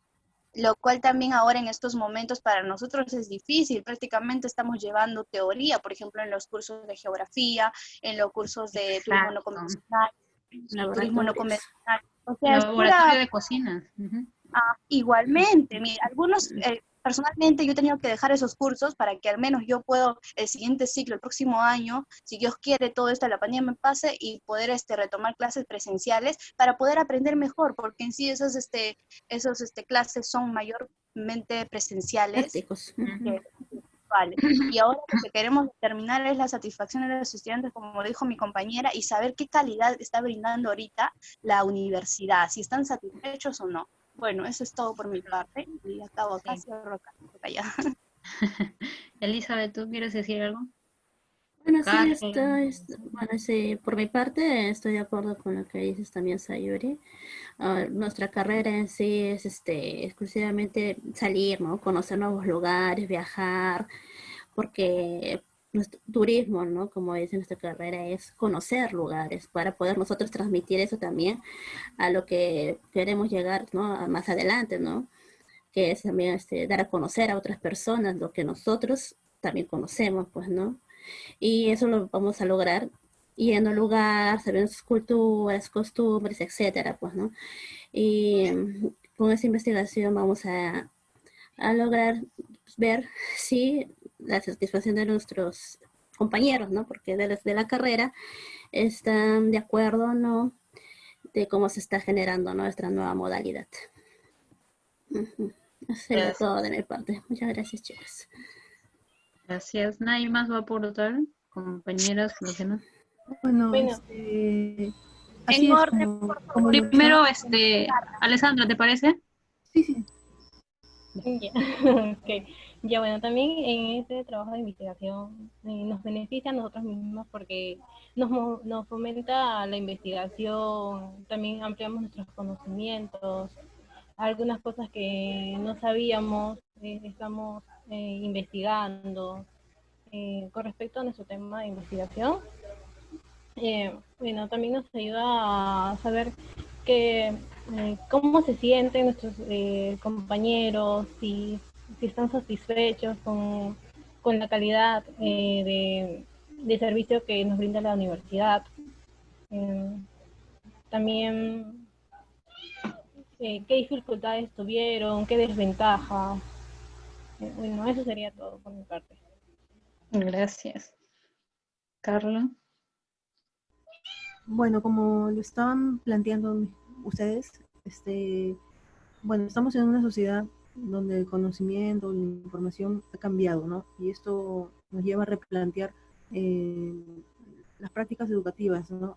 lo cual también ahora en estos momentos para nosotros es difícil. Prácticamente estamos llevando teoría, por ejemplo, en los cursos de geografía, en los cursos de turismo no Exacto. convencional, y turismo no laboratorios. convencional. O sea, es Laboratorio pura. de cocina. Ujú. Igualmente, mira, algunos, personalmente yo he tenido que dejar esos cursos para que al menos yo puedo el siguiente ciclo, el próximo año, si Dios quiere todo esto, la pandemia me pase y poder retomar clases presenciales para poder aprender mejor, porque en sí esos clases son mayormente presenciales Prácticos. que virtuales. Y ahora lo que queremos determinar es la satisfacción de los estudiantes, como dijo mi compañera, y saber qué calidad está brindando ahorita la universidad, si están satisfechos o no. Bueno, eso es todo por mi parte y acabo acá, Sí. cierro acá, ya. Elizabeth, ¿tú quieres decir algo? Bueno, sí, Carla. bueno, sí, por mi parte estoy de acuerdo con lo que dices también, Sayuri. Nuestra carrera en sí es exclusivamente salir, ¿no? Conocer nuevos lugares, viajar, porque nuestro turismo, ¿no? Como dice nuestra carrera, es conocer lugares para poder nosotros transmitir eso también a lo que queremos llegar, ¿no? Más adelante, ¿no? Que es también dar a conocer a otras personas lo que nosotros también conocemos, pues, ¿no? Y eso lo vamos a lograr yendo al lugar, sabiendo sus culturas, costumbres, etcétera, pues, ¿no? Y con esa investigación vamos a lograr ver si la satisfacción de nuestros compañeros, ¿no? Porque de la carrera están de acuerdo o no de cómo se está generando nuestra nueva modalidad. Eso sería Gracias. todo de mi parte. Muchas gracias, chicos. Gracias. ¿Nadie más va a aportar? Compañeras, los demás. Bueno, Bueno, así En es orden, como, por como favor. lo estaba. Primero, Alessandra, ¿te parece? Sí, sí. ya, okay. Ya bueno, también en este trabajo de investigación nos beneficia a nosotros mismos porque nos fomenta la investigación, también ampliamos nuestros conocimientos, algunas cosas que no sabíamos, estamos investigando. Con respecto a nuestro tema de investigación, bueno, también nos ayuda a saber que, cómo se sienten nuestros compañeros, si están satisfechos con la calidad de servicio que nos brinda la universidad. Eh, También qué dificultades tuvieron, qué desventajas. Bueno, eso sería todo por mi parte. Gracias. Carla. Bueno, como lo estaban planteando ustedes, bueno, estamos en una sociedad donde el conocimiento, la información ha cambiado, ¿no? Y esto nos lleva a replantear eh, las prácticas educativas, ¿no?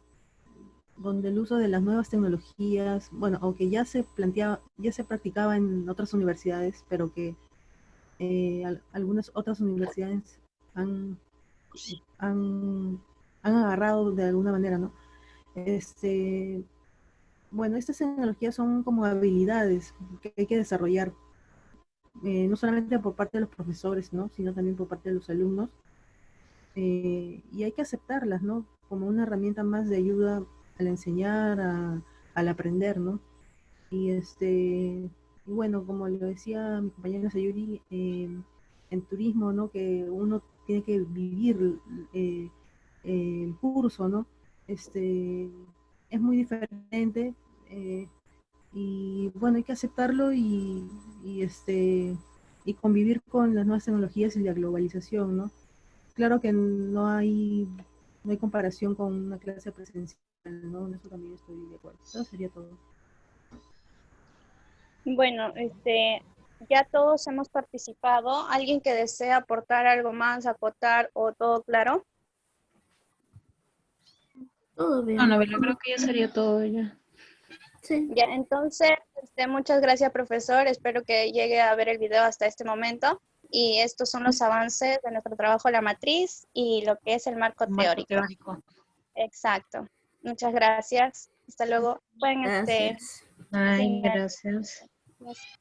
Donde el uso de las nuevas tecnologías, bueno, aunque ya se practicaba en otras universidades, pero que algunas otras universidades han, han, han agarrado de alguna manera, ¿no? Este, bueno, estas tecnologías son como habilidades que hay que desarrollar, no solamente por parte de los profesores, ¿no? Sino también por parte de los alumnos, y hay que aceptarlas, ¿no? Como una herramienta más de ayuda al enseñar, al aprender, ¿no? Y bueno, como le decía mi compañera Sayuri, en turismo, ¿no? Que uno tiene que vivir el curso, ¿no? Es muy diferente y bueno, hay que aceptarlo y convivir con las nuevas tecnologías y la globalización, ¿no? Claro que no hay comparación con una clase presencial, ¿no? En eso también estoy de acuerdo. Eso sería todo. Bueno, ya todos hemos participado. ¿Alguien que desea aportar algo más, acotar o todo claro? Todo bien. Anabela, creo que ya sería todo ya. Sí. Ya, entonces, muchas gracias, profesor. Espero que llegue a ver el video hasta este momento. Y estos son los avances de nuestro trabajo, la matriz y lo que es el marco Marco teórico. teórico. Exacto. Muchas gracias. Hasta luego. Buen Gracias. Ay, final. gracias. Gracias.